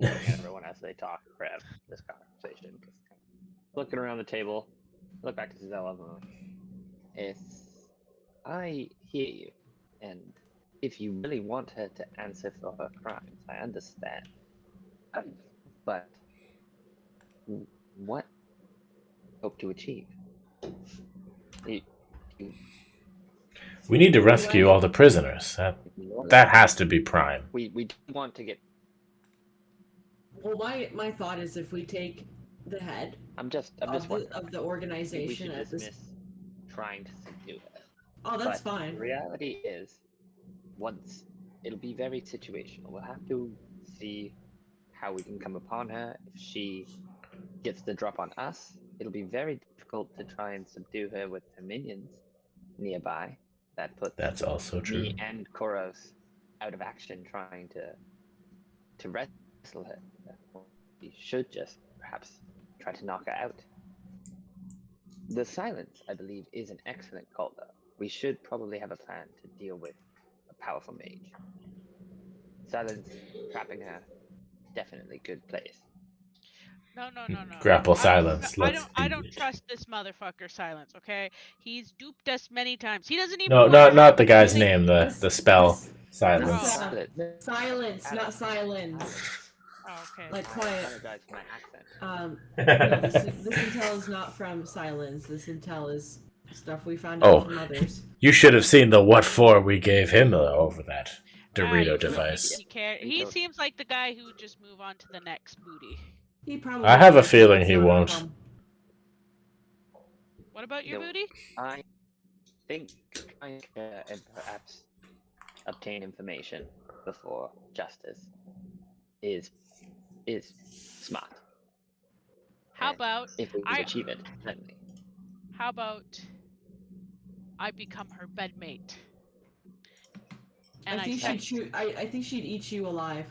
everyone as they talk or have this conversation. Looking around the table, look back to Zella. If I hear you, and if you really want her to answer for her crimes, I understand. But what hope to achieve? We need to rescue all the prisoners. That has to be prime. We want to get. Well, my thought is if we take the head of the organization at this, trying to subdue her. Oh, that's fine. The reality is, once it'll be very situational. We'll have to see how we can come upon her. If she gets the drop on us, it'll be very difficult to try and subdue her with her minions nearby. That's also true. Me and Koros out of action trying to wrestle her. We should just perhaps try to knock her out. The silence, I believe, is an excellent call, though. We should probably have a plan to deal with a powerful mage. Silence, trapping her, definitely good place. No. Grapple Silence. I don't trust this motherfucker, Silence. Okay, he's duped us many times. He doesn't even. No, not the guy's name. The spell Silence. Silence, not silence. Oh, okay. Like quiet. My accent. No, this intel is not from Silence. This intel is stuff we found out from others. You should have seen the what for we gave him over that Dorito device. He seems like the guy who would just move on to the next booty. He probably. I have a feeling he won't. What about your booty? I think trying and perhaps obtain information before justice is smart. How about if we achieve it? Certainly. How about I become her bedmate? And I think she'd eat you alive.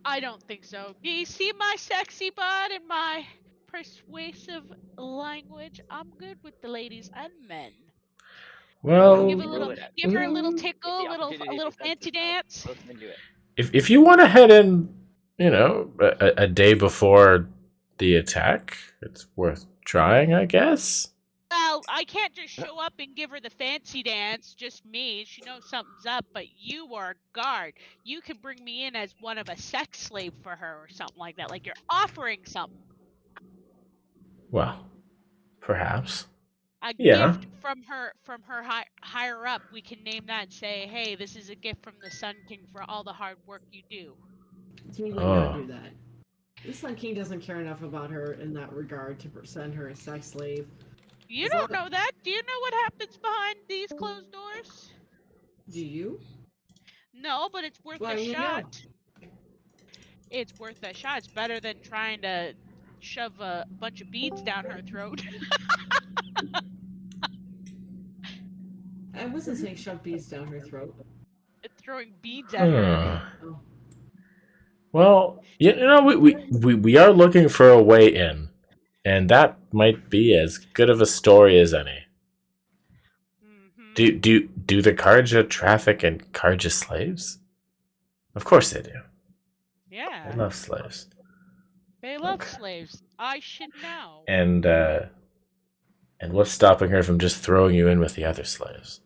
I don't think so. You see my sexy butt and my persuasive language? I'm good with the ladies and men. Well, Give her a little If tickle, the a opportunity little presents fancy itself, dance. both men do it. if you want to head in, a day before the attack, it's worth trying, I guess. Well, I can't just show up and give her the fancy dance, just me. She knows something's up, but you are a guard. You can bring me in as one of a sex slave for her or something like that. Like you're offering something. Well, perhaps. A Yeah. gift from her higher up. We can name that and say, hey, this is a gift from the Sun King for all the hard work you do. He would not do that. The Sun King doesn't care enough about her in that regard to send her a sex slave. You don't know that. Do you know what happens behind these closed doors? Do you? No, but it's worth a shot. It's worth a shot. It's better than trying to shove a bunch of beads down her throat. I wasn't saying shove beads down her throat. It's throwing beads at her. Oh. Well, we are looking for a way in, and that might be as good of a story as any. Mm-hmm. Do the Karja traffic in Karja slaves? Of course they do. Yeah. They love slaves. They love slaves. I should know. And what's stopping her from just throwing you in with the other slaves?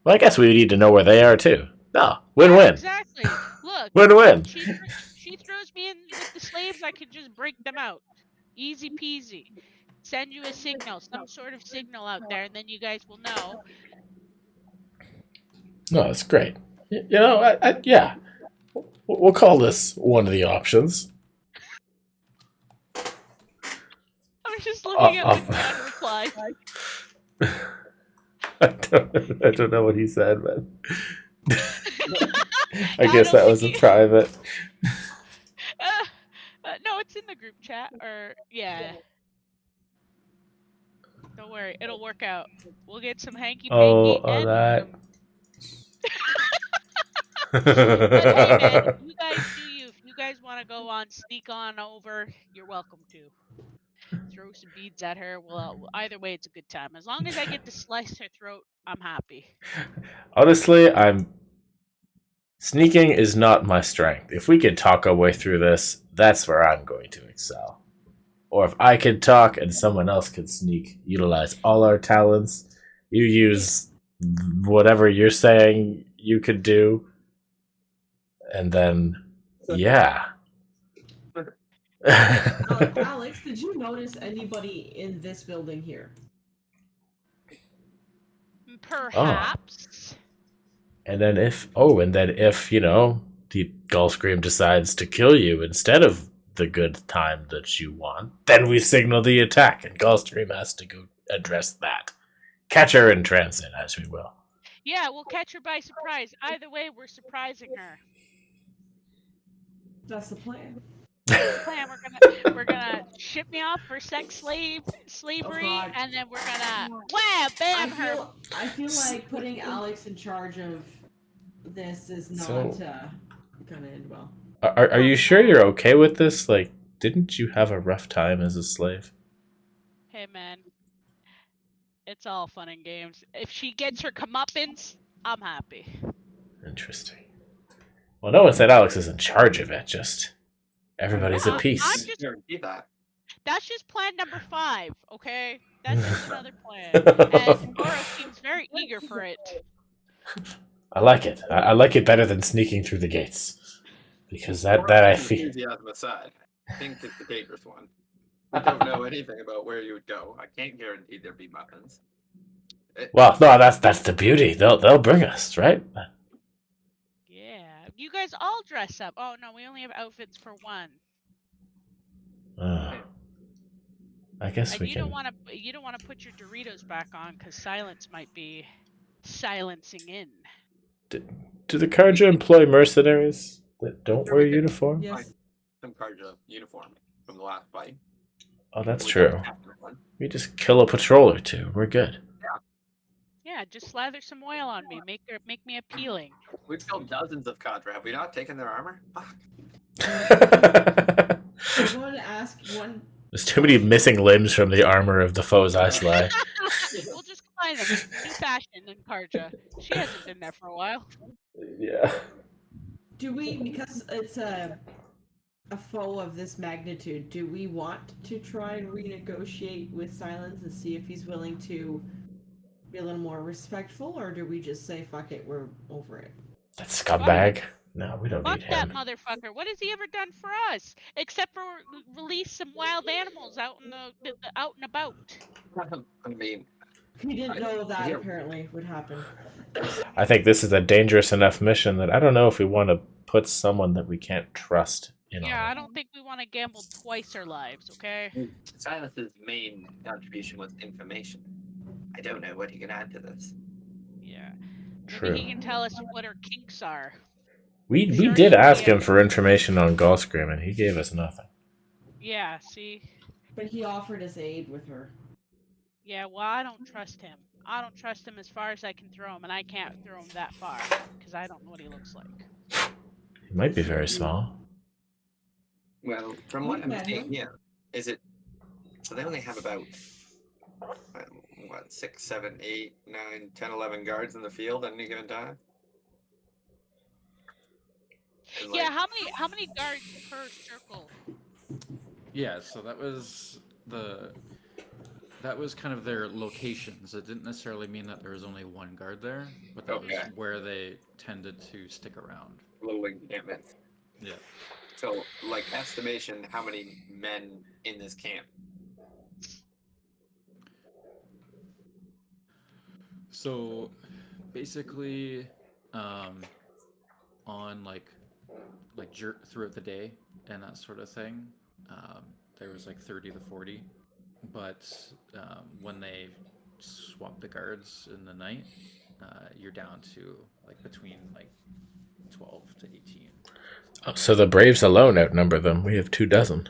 Well, I guess we need to know where they are too. No, win-win. Yeah, exactly. Look, win-win. She throws me in with the slaves. I can just break them out. Easy peasy. Send you a signal, some sort of signal out there, and then you guys will know. No, that's great. Yeah. We'll call this one of the options. I'm just looking at what John replied. I don't know what he said, but I guess that was a private. No, it's in the group chat. Yeah. Don't worry, it'll work out. We'll get some hanky panky and that. But hey, man, you guys do you. If you guys want to go on, sneak on over, you're welcome to. Throw some beads at her. Well, either way, it's a good time. As long as I get to slice her throat, I'm happy. Honestly, sneaking is not my strength. If we can talk our way through this, that's where I'm going to excel. Or if I can talk and someone else can sneak, utilize all our talents, you use whatever you're saying you could do, and then, yeah. Alex, did you notice anybody in this building here? Perhaps. And then if the Gulfscream decides to kill you instead of the good time that you want, then we signal the attack, and Gulfstream has to go address that. Catch her in transit, as we will. Yeah, we'll catch her by surprise. Either way, we're surprising her. That's the plan. That's the plan. We're gonna ship me off for sex slavery, and then we're gonna bam her. I feel like putting Alex in charge of this is not gonna end well. Are you sure you're okay with this? Like, didn't you have a rough time as a slave? Hey, man. It's all fun and games. If she gets her comeuppance, I'm happy. Interesting. Well, no one said Alex is in charge of it. Just everybody's at peace. That's just plan number 5, okay? That's just another plan. And Oro seems very eager for it. I like it. I like it better than sneaking through the gates. Because that I feel. Enthusiasm aside, I think it's the dangerous one. I don't know anything about where you would go. I can't guarantee there'd be weapons. Well, no, that's the beauty. They'll bring us, right? Yeah, you guys all dress up. Oh no, we only have outfits for one. I guess we You can. You don't want to put your Doritos back on because silence might be silencing in. Do the Karja employ mercenaries that don't wear uniform? Yes. Some Karja uniform from the last fight. Oh, that's true. We just kill a patrol or two. We're good. Yeah, just slather some oil on me. Make me appealing. We've killed dozens of Kadra. Have we not taken their armor? Fuck. I want to ask one. There's too many missing limbs from the armor of the foes I slay. We'll just find a new fashion in Karja. She hasn't been there for a while. Yeah. Do we, because it's a foe of this magnitude, do we want to try and renegotiate with Silence and see if he's willing to be a little more respectful, or do we just say, fuck it, we're over it? That scumbag. No, we don't Fuck need that him. motherfucker. What has he ever done for us? Except for release some wild animals out in the out and about. I mean, He didn't know that yeah. apparently would happen. I think this is a dangerous enough mission that I don't know if we want to put someone that we can't trust in Yeah, on I it. don't think we want to gamble twice our lives, okay? Silas's main contribution was information. I don't know what he can add to this. Yeah. Maybe True. he can tell us what our kinks are. We Sure, did he ask can. him for information on Gulfstream, and he gave us nothing. Yeah, see? But he offered us aid with her. Yeah, well, I don't trust him. I don't trust him as far as I can throw him, and I can't throw him that far because I don't know what he looks like. He might be very small. Well, from We've what I'm met seeing him. here, is it? So they only have about what 6, 7, 8, 9, 10, 11 guards in the field at any given time. And, Yeah, like, how many guards per circle? Yeah, so that was kind of their locations. It didn't necessarily mean that there was only one guard there, but that was Okay. where they tended to stick around. little encampments. Yeah. So, like, estimation, how many men in this camp? So basically, on throughout the day and that sort of thing, there was like 30 to 40. But when they swap the guards in the night, you're down to like between like 12 to 18. Oh, so the Braves alone outnumber them. We have 24.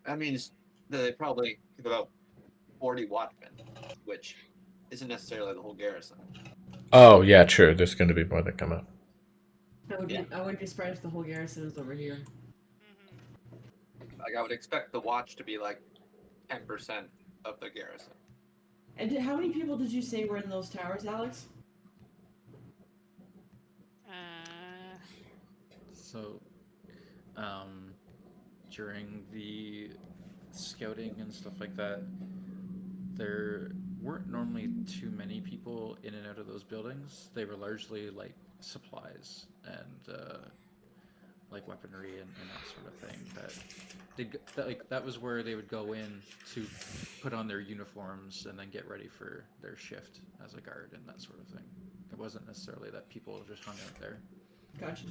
That means that they probably have about 40 watchmen, which isn't necessarily the whole garrison. Oh, yeah, true. There's going to be more that come up. I wouldn't be surprised if the whole garrison was over here. Mm-hmm. Like, I would expect the watch to be like 10% of the garrison. And how many people did you say were in those towers, Alex? So, during the scouting and stuff like that, there weren't normally too many people in and out of those buildings. They were largely like supplies and like weaponry and that sort of thing. That was where they would go in to put on their uniforms and then get ready for their shift as a guard and that sort of thing. It wasn't necessarily that people just hung out there. Gotcha.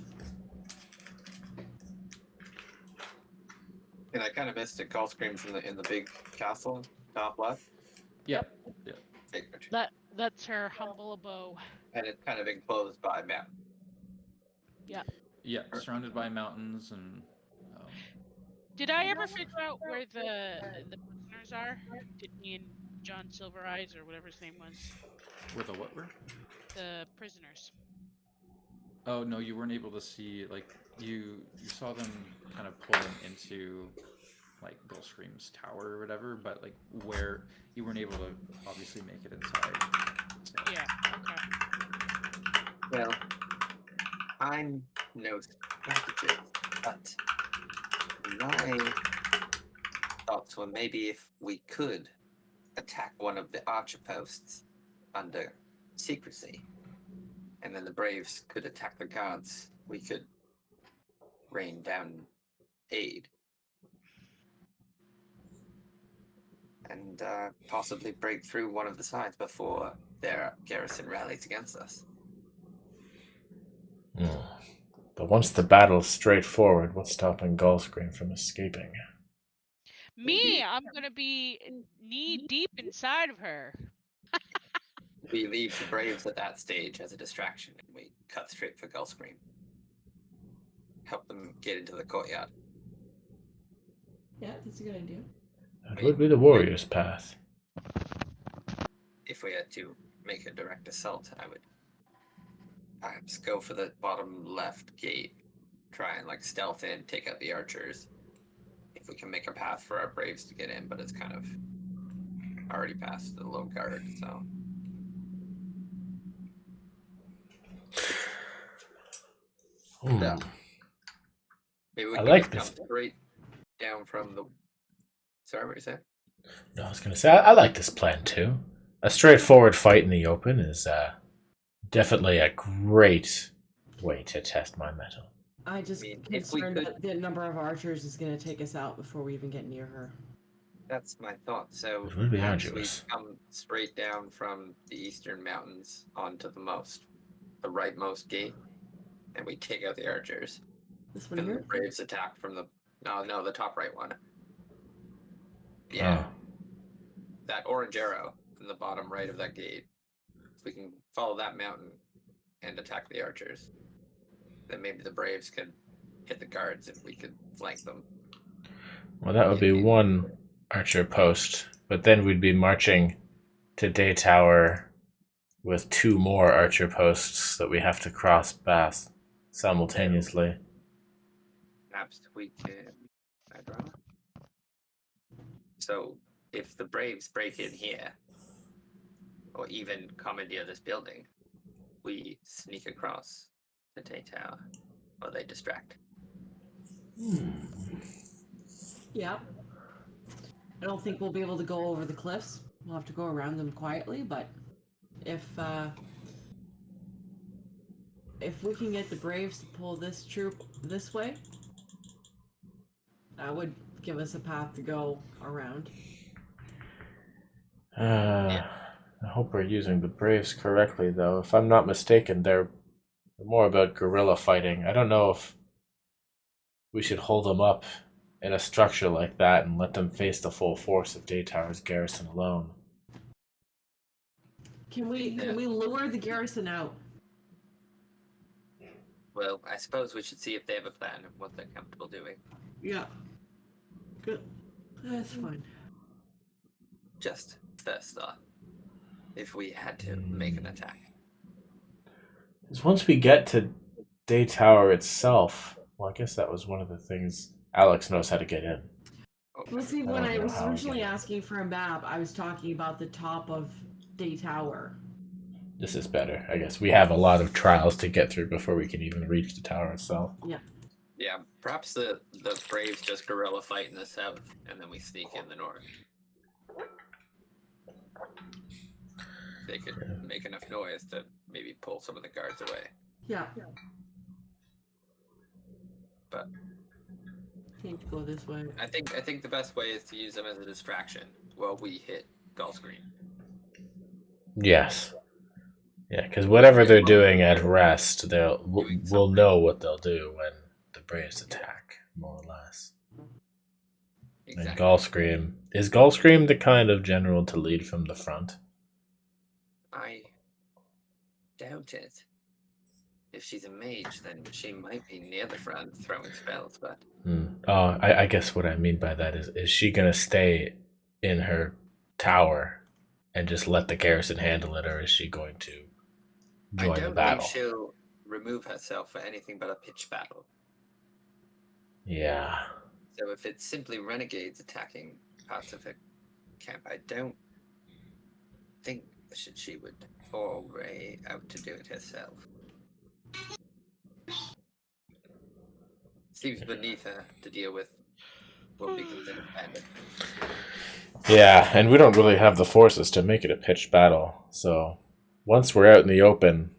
And I kind of missed it. Call screams in the big castle top left. Yep. Yeah. That's her humble abode. And it's kind of enclosed by mountains. Yeah, surrounded by mountains and. Did I ever figure out where the prisoners are? Did me and John Silver Eyes or whatever his name was? Where the what were? The prisoners. Oh no, you weren't able to see. Like you saw them kind of pulling into like Gulfstream's tower or whatever, but like where you weren't able to obviously make it inside. So. Yeah. Okay. Well, I'm no strategist, but my thoughts were maybe if we could attack one of the archer posts under secrecy, and then the Braves could attack the guards, we could rain down aid. And possibly break through one of the sides before their garrison rallies against us. But once the battle's straightforward, what's stopping Gulfstream from escaping? Me, I'm gonna be knee deep inside of her. We leave the Braves at that stage as a distraction, and we cut straight for Gulfstream. Help them get into the courtyard. Yeah, that's a good idea. That would be the warrior's path. If we had to make a direct assault, I would perhaps go for the bottom left gate. Try and like stealth in, take out the archers. If we can make a path for our Braves to get in, but it's kind of already past the low guard, so yeah. Maybe we I can like just come this. straight down from the. Sorry, what you say? No, I was going to say, I like this plan too. A straightforward fight in the open is definitely a great way to test my metal. I just mean, if we concerned could- that the number of archers is going to take us out before we even get near her. That's my thought. So It would be perhaps arduous. we come straight down from the eastern mountains onto the rightmost gate, and we take out the archers. This one And here? the Braves attack from the the top right one. Yeah, Oh. that orange arrow in the bottom right of that gate. If we can follow that mountain and attack the archers, then maybe the Braves could hit the guards and we could flank them. Well, that would be one archer post, but then we'd be marching to Day Tower with 2 more archer posts that we have to cross past simultaneously. Perhaps we can. I draw. So if the Braves break in here, or even commandeer this building, we sneak across the Tay Tower, or they distract. Yeah. I don't think we'll be able to go over the cliffs. We'll have to go around them quietly, but if we can get the Braves to pull this troop this way, that would give us a path to go around. I hope we're using the Braves correctly, though. If I'm not mistaken, they're more about guerrilla fighting. I don't know if we should hold them up in a structure like that and let them face the full force of Day Tower's garrison alone. Can we lure the garrison out? Well, I suppose we should see if they have a plan of what they're comfortable doing. Yeah. Good. That's fine. Just first thought. If we had to make an attack. Because once we get to Day Tower itself, well, I guess that was one of the things Alex knows how to get in. Well, see, I when don't I know was how originally again. asking for a map, I was talking about the top of Day Tower. This is better. I guess we have a lot of trials to get through before we can even reach the tower itself. Yeah, perhaps the Braves just guerrilla fight in the south, and then we sneak in the north. They could make enough noise to maybe pull some of the guards away. Yeah. But I need to go this way. I think the best way is to use them as a distraction while we hit Gull Screen. Yes. Yeah, because whatever they're doing at rest, we'll know what they'll do when the Braves attack, more or less. Exactly. And Gulfscream. Is Gulfscream the kind of general to lead from the front? I doubt it. If she's a mage, then she might be near the front throwing spells, but Oh, I guess what I mean by that is she going to stay in her tower and just let the garrison handle it, or is she going to join I the don't battle? think she'll remove herself for anything but a pitched battle. Yeah. So if it's simply renegades attacking parts of her camp, I don't think she would foray out to do it herself. Seems beneath her to deal with what we consider bandit. Yeah, and we don't really have the forces to make it a pitched battle. So once we're out in the open,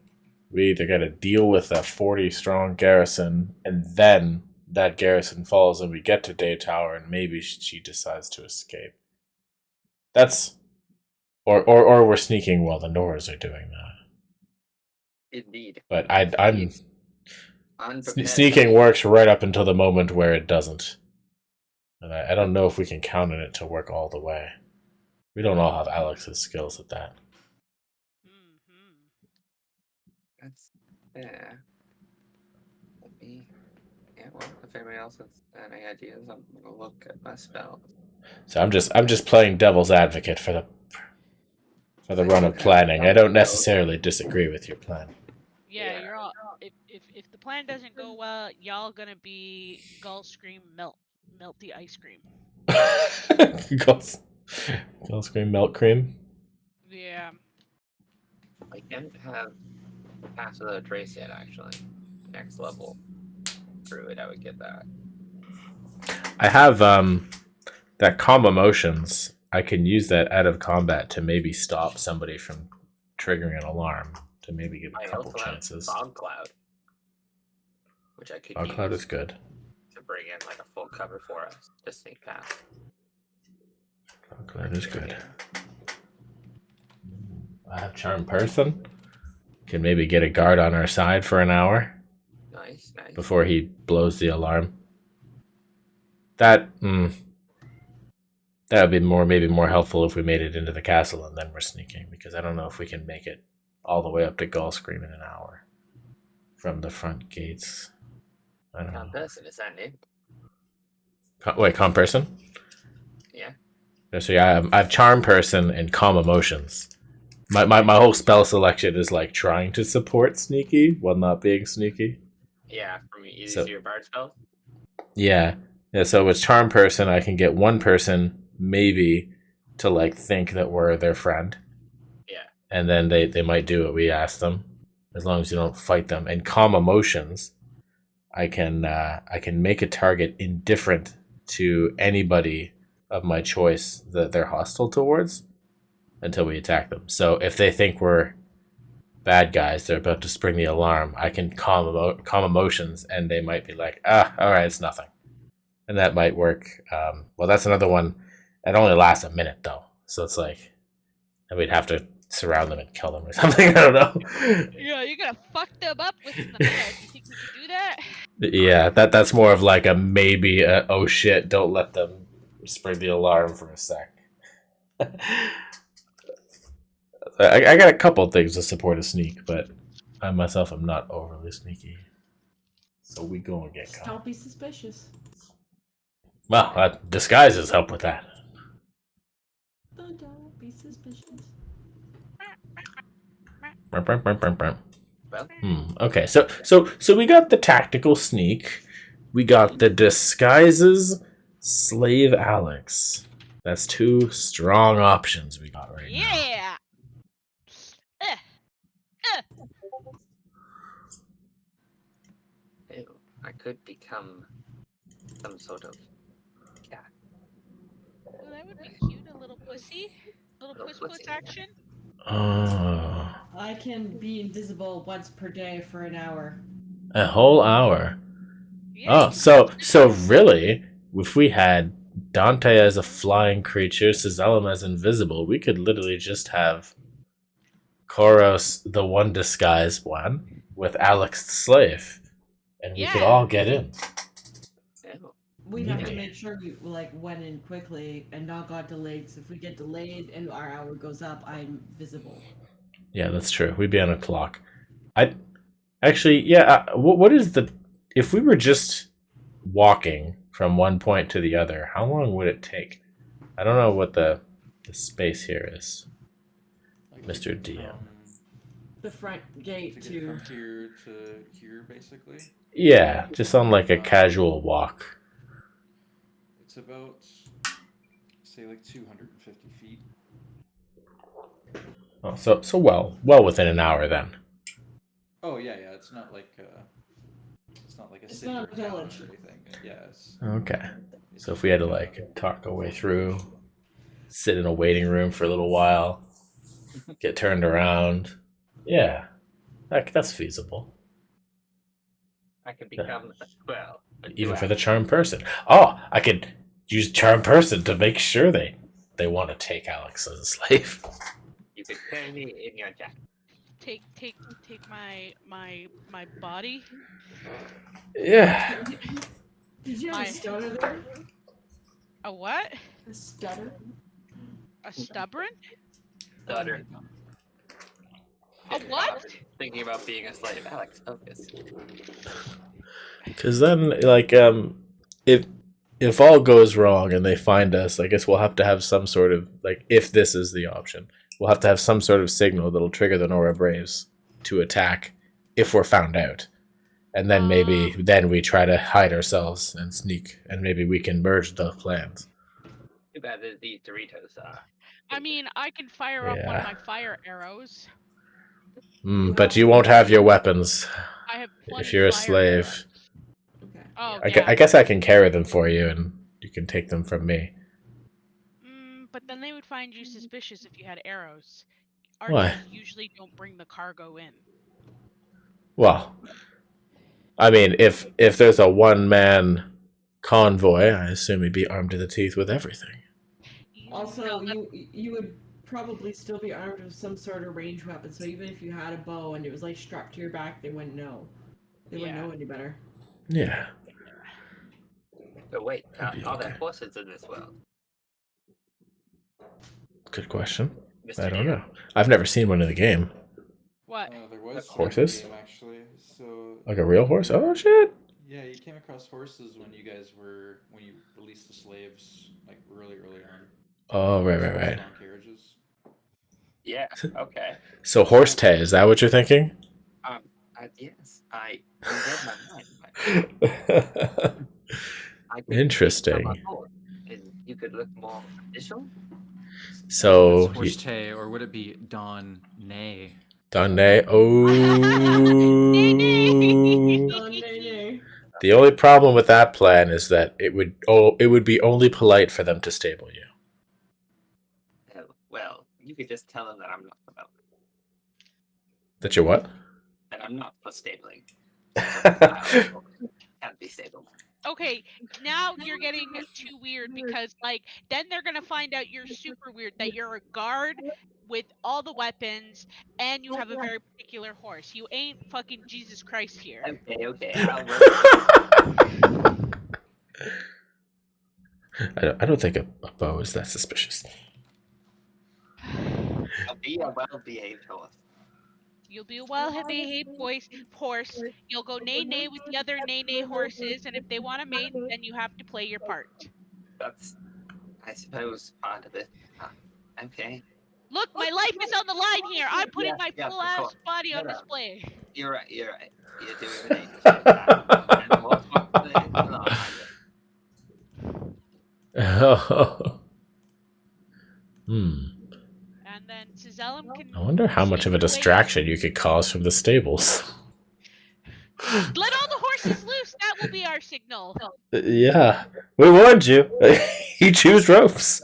we either got to deal with a 40-strong garrison, and then that garrison falls and we get to Day Tower and maybe she decides to escape. That's... Or we're sneaking while the Norras are doing that. Indeed. But I'm... Unprepared Sneaking works right up until the moment where it doesn't. And I don't know if we can count on it to work all the way. We don't all have Alex's skills at that. That's fair. Let me. Yeah, well, if anybody else has any ideas, I'm gonna look at my spells. So I'm just playing devil's advocate for the run of planning. I don't necessarily disagree with your plan. Yeah, you're all. If the plan doesn't go well, y'all gonna be Gull Scream melt the ice cream. I'll scream milk cream. Yeah. I can't have Pass Without a Trace yet, actually. Next level druid, I would get that. I have that calm emotions. I can use that out of combat to maybe stop somebody from triggering an alarm, to maybe give a I couple also chances. have Fog Cloud, which I could Fog use cloud is good. to bring in like a full cover for us to sneak past. Fog cloud is good. I have charm person. Can maybe get a guard on our side for an hour Nice, nice. before he blows the alarm. That would be maybe more helpful if we made it into the castle and then we're sneaking, because I don't know if we can make it all the way up to Gullscream in an hour from the front gates. I don't Calm know. person, is that new? Wait, calm person? Yeah. So yeah, I have charm person and calm emotions. My whole spell selection is like trying to support sneaky while not being sneaky. Yeah, from these So- are your bard spells? Yeah. So with charm person, I can get one person maybe to like think that we're their friend. Yeah. And then they might do what we ask them, as long as you don't fight them. And calm emotions, I can make a target indifferent to anybody of my choice that they're hostile towards until we attack them. So if they think we're bad guys, they're about to spring the alarm, I can calm emotions, and they might be like, all right, it's nothing. And that might work. Well, that's another one. It only lasts a minute, though. So it's like, and we'd have to surround them and kill them or something. I don't know. Yeah, you're gonna fuck them up within the minute. You think we can do that? Yeah, that's more of like a maybe, oh shit, don't let them spring the alarm for a sec. I got a couple things to support a sneak, but I myself am not overly sneaky. So we go and get caught. Don't be suspicious. Well, disguises help with that. Don't be suspicious. Well, Okay, so we got the tactical sneak. We got the disguises. Slave Alex. That's two strong options we got right now. Yeah. ew, I could become some sort of cat. Well, that would be cute. A little pussy. Little Little puss pussy, puss yeah. action. Oh, I can be invisible once per day for an hour. a whole hour. Yeah. Oh, so really, if we had Dante as a flying creature, Cizellum as invisible, we could literally just have Koros, the one disguised one, with Alex the slave, and we could Yeah. all get in. Ew. We'd have to Yeah. make sure we like went in quickly and not got delayed. 'Cause if we get delayed and our hour goes up, I'm visible. Yeah, that's true. We'd be on a clock. I actually, yeah. What is the if we were just walking from one point to the other? How long would it take? I don't know what the space here is. Like Mr. from DM. The front gate To get to. from here to here, basically. Yeah, just on like a casual walk. It's about, say, like 250 feet. Oh, so well within an hour then. Oh yeah. It's not like a It's city not or a town village. or anything. Yeah. Okay. It's So if we had to like talk our way through, sit in a waiting room for a little while, get turned around, yeah, that's feasible. I could become well. Even for the charm person. Oh, I could use charm person to make sure they want to take Alex as a slave. You could carry me in your jacket. Take my body. Yeah. Did you have My- a stutter there? A what? A stutter? A stubborn? Stutter. A what? Thinking about being a slave. Alex, focus. Because then, like, if all goes wrong and they find us, I guess we'll have to have some sort of like, if this is the option, we'll have to have some sort of signal that'll trigger the Nora Braves to attack if we're found out. And then then we try to hide ourselves and sneak, and maybe we can merge the plans. Too bad that these Doritos are. I mean, I can fire off one of Yeah. my fire arrows. But you won't have your weapons I have if plenty you're a fire slave. arrows. Okay. Oh, I, yeah. I guess I can carry them for you, and you can take them from me. But then they would find you suspicious if you had arrows. Why? Archers usually don't bring the cargo in. Well, I mean, if there's a one-man convoy, I assume he'd be armed to the teeth with everything. Also, you would probably still be armed with some sort of ranged weapon. So even if you had a bow and it was like strapped to your back, they wouldn't know. They wouldn't know any better. Yeah. But wait, That'd be are there okay. horses in this world? Good question. Mr. I don't DM? know. I've never seen one in the game. What? There was Horses? one in the game, actually. So Like a real horse? Oh shit! yeah, you came across horses when you released the slaves, like really early on. Oh right. Small carriages. Yeah. Okay. So horse tay, is that what you're thinking? Yes. You read my mind. I could Interesting. become a horse, and you could look more official. So That's horse tay, or would it be Don Nay? Donne. Oh. Nay. The only problem with that plan is that it would be only polite for them to stable you. Well, you could just tell them that I'm not about That you're what? that I'm not for stabling. Can't be stabled. Okay, now you're getting too weird because, like, then they're gonna find out you're super weird, that you're a guard with all the weapons and you have a very particular horse. You ain't fucking Jesus Christ here. Okay. I'll work. I don't think a bow is that suspicious. I'll be a well-behaved horse. You'll be a well-behaved horse. You'll go nay with the other nay horses, and if they want to mate, then you have to play your part. That's, I suppose, part of it. Okay. Look, my life is on the line here. I'm putting my Yes, full of ass course. body on No. display. You're right. You're doing the dangerous shit. And we'll talk to the law behind it. And then Cizellum can. I wonder how much of a distraction you could cause from the stables. Let all the horses loose. That will be our signal. Yeah, we warned you. He chews ropes.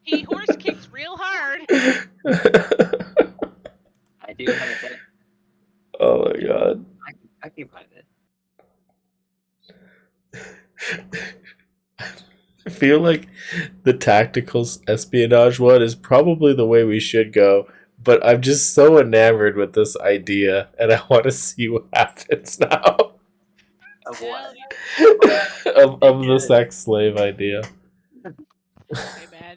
He horse kicks real hard. I do have a bit. Oh my god. I can find it. I feel like the tactical espionage one is probably the way we should go, but I'm just so enamored with this idea, and I want to see what happens now. Of what? of the sex slave idea. Hey man,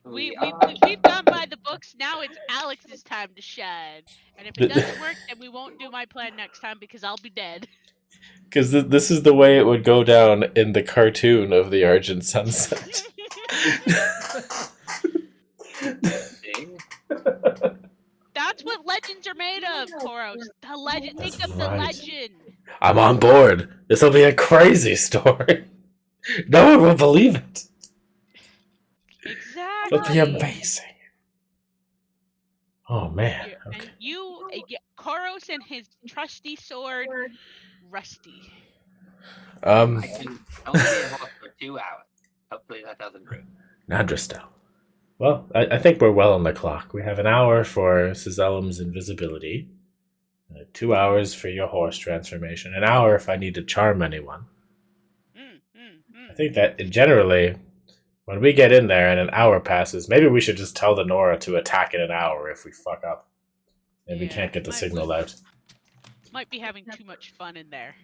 we've gone by the books. Now it's Alex's time to shine. And if it doesn't work, then we won't do my plan next time because I'll be dead. Because this is the way it would go down in the cartoon of the Argent Sunset. That's what legends are made of, Koros. The legend. Think of the legend. I'm on board. This will be a crazy story. No one will believe it. Exactly. It'll be amazing. Oh man. Okay. And you, Koros and his trusty sword, Rusty. I can only be a horse for 2 hours. Hopefully that doesn't ruin. Nadristo. Well, I think we're well on the clock. We have an hour for Cizellum's invisibility, 2 hours for your horse transformation, an hour if I need to charm anyone. I think that generally, when we get in there and an hour passes, maybe we should just tell the Nora to attack in an hour if we fuck up. And we can't get the signal out. Might be having too much fun in there.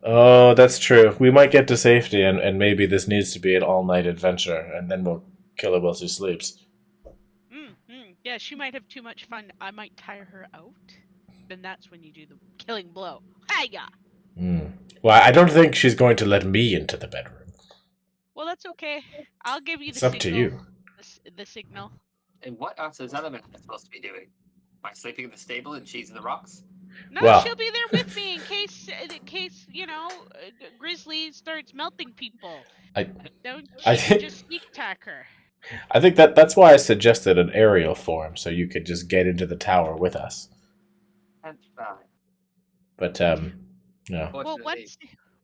Oh, that's true. We might get to safety, and maybe this needs to be an all-night adventure, and then we'll kill her while she sleeps. Yeah, she might have too much fun. I might tire her out. Then that's when you do the killing blow. Hiya! Well, I don't think she's going to let me into the bedroom. Well, that's okay. I'll give you the It's signal. up to you. The signal. And what are those elements supposed to be doing? Am I sleeping in the stable and she's in the rocks? No, Well. she'll be there with me in case Grizzly starts melting people. I She can just sneak attack her. I think that's why I suggested an aerial form, so you could just get into the tower with us. That's fine. But no. Well, Fortunately,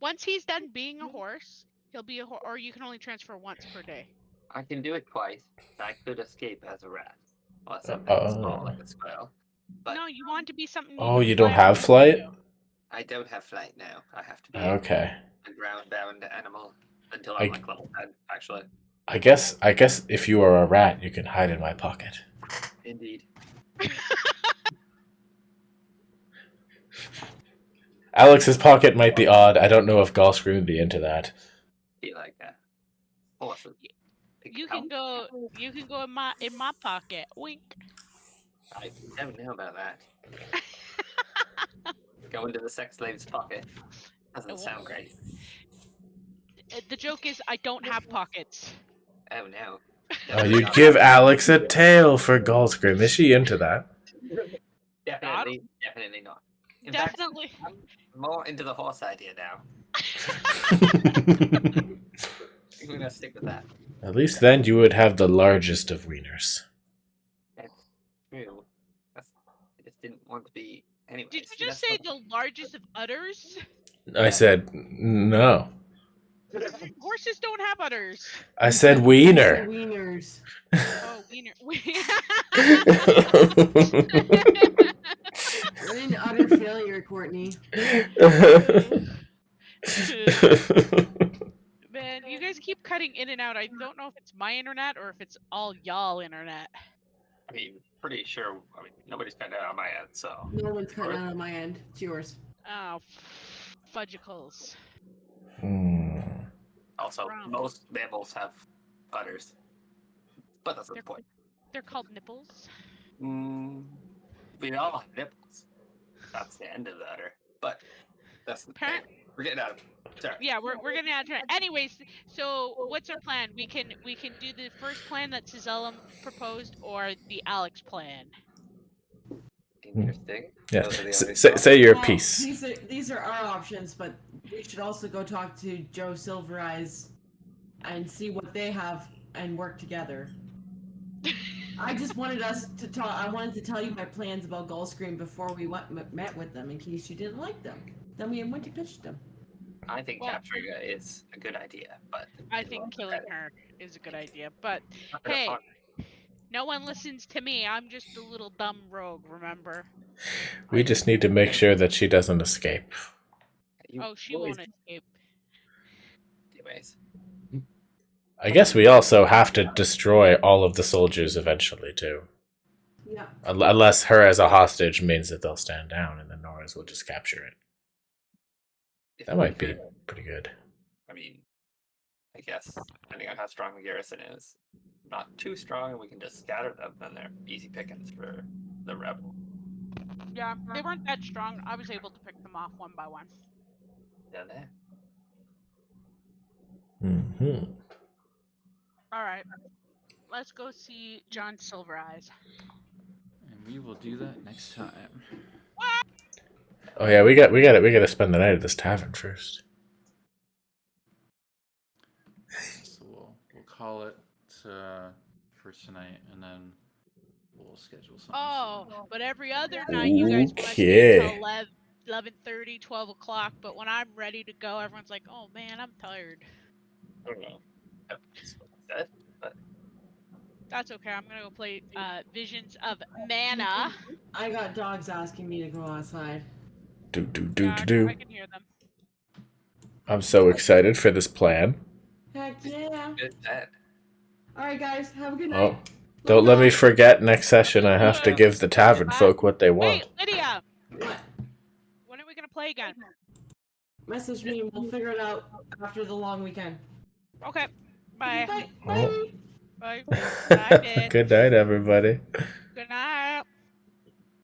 once he's done being a horse, he'll be a horse, or you can only transfer once per day. I can do it twice. I could escape as a rat. Or something small like a squirrel. But No, you want to be something. Oh, you can don't fly have around flight? too. I don't have flight now. I have to be Okay. a ground-bound animal until I'm like level 10, actually. I guess if you are a rat, you can hide in my pocket. Indeed. Alex's pocket might be odd. I don't know if Gallscrew would be into that. Be like a horse. with big You can pelt. go. You can go in my pocket. Wink. I don't know about that. Go into the sex slave's pocket. Doesn't sound great. The joke is, I don't have pockets. Oh no. Oh, you'd give Alex a tail for Gallscrew. Is she into that? Definitely not. In Definitely. fact, I'm more into the horse idea now. We're gonna stick with that. At least then you would have the largest of wieners. That's true. I just didn't want to be. Anyways, Did you just say the largest of udders? I said no. Horses don't have udders. I said wiener. Wieners. Oh, wiener. You're an utter failure, Courtney. Man, you guys keep cutting in and out. I don't know if it's my internet or if it's all y'all internet. I mean, pretty sure. I mean, nobody's cutting out on my end, so. No one's cutting out on my end. It's yours. Oh, fudgicles. Also, Wrong. most mammals have udders, but that's not the point. They're called nipples. We all have nipples. That's the end of the udder, but that's the thing. We're getting out of it. Sorry. Yeah, we're getting out of it. Anyways, so what's our plan? We can do the first plan that Cizellum proposed, or the Alex plan. Interesting. Yeah. Those are the only Say your Well, piece. These are our options, but we should also go talk to Joe Silvereyes and see what they have and work together. I just wanted us to talk. I wanted to tell you my plans about Gulfstream before we met with them, in case you didn't like them. Then we went to pitch them. I think Well, capturing her is a good idea, but I think killing her is a good idea. But not gonna hey, fun. no one listens to me. I'm just a little dumb rogue, remember? We just need to make sure that she doesn't escape. You Oh, she always- won't escape. Anyways, I guess we also have to destroy all of the soldiers eventually too. Yeah. Unless her as a hostage means that they'll stand down and the Norris will just capture it. if That we might be could, pretty good. I mean, I guess depending on how strong the garrison is, not too strong, and we can just scatter them. Then they're easy pickings for the rebel. Yeah, they weren't that strong. I was able to pick them off one by one. Down there. Mm-hmm. All right, let's go see John Silvereyes. And we will do that next time. Oh yeah, we got to spend the night at this tavern first. So we'll call it for tonight, and then we'll schedule something. Oh, but every other night you guys want to stay till 11:30, 12 o'clock. But when I'm ready to go, everyone's like, "Oh man, I'm tired." I don't know. That's what I said, but That's okay. I'm gonna go play Visions of Mana. I got dogs asking me to go outside. Do. I can hear them. I'm so excited for this plan. Heck yeah. good that. Alright, guys. Have a good night. Oh, don't let me forget. Next session, I have to give the tavern folk what they want. Wait, Lydia. What? When are we gonna play again? Message me and we'll figure it out after the long weekend. Okay. Bye. Bye. Oh. Bye. Bye. Bye. Good night, everybody.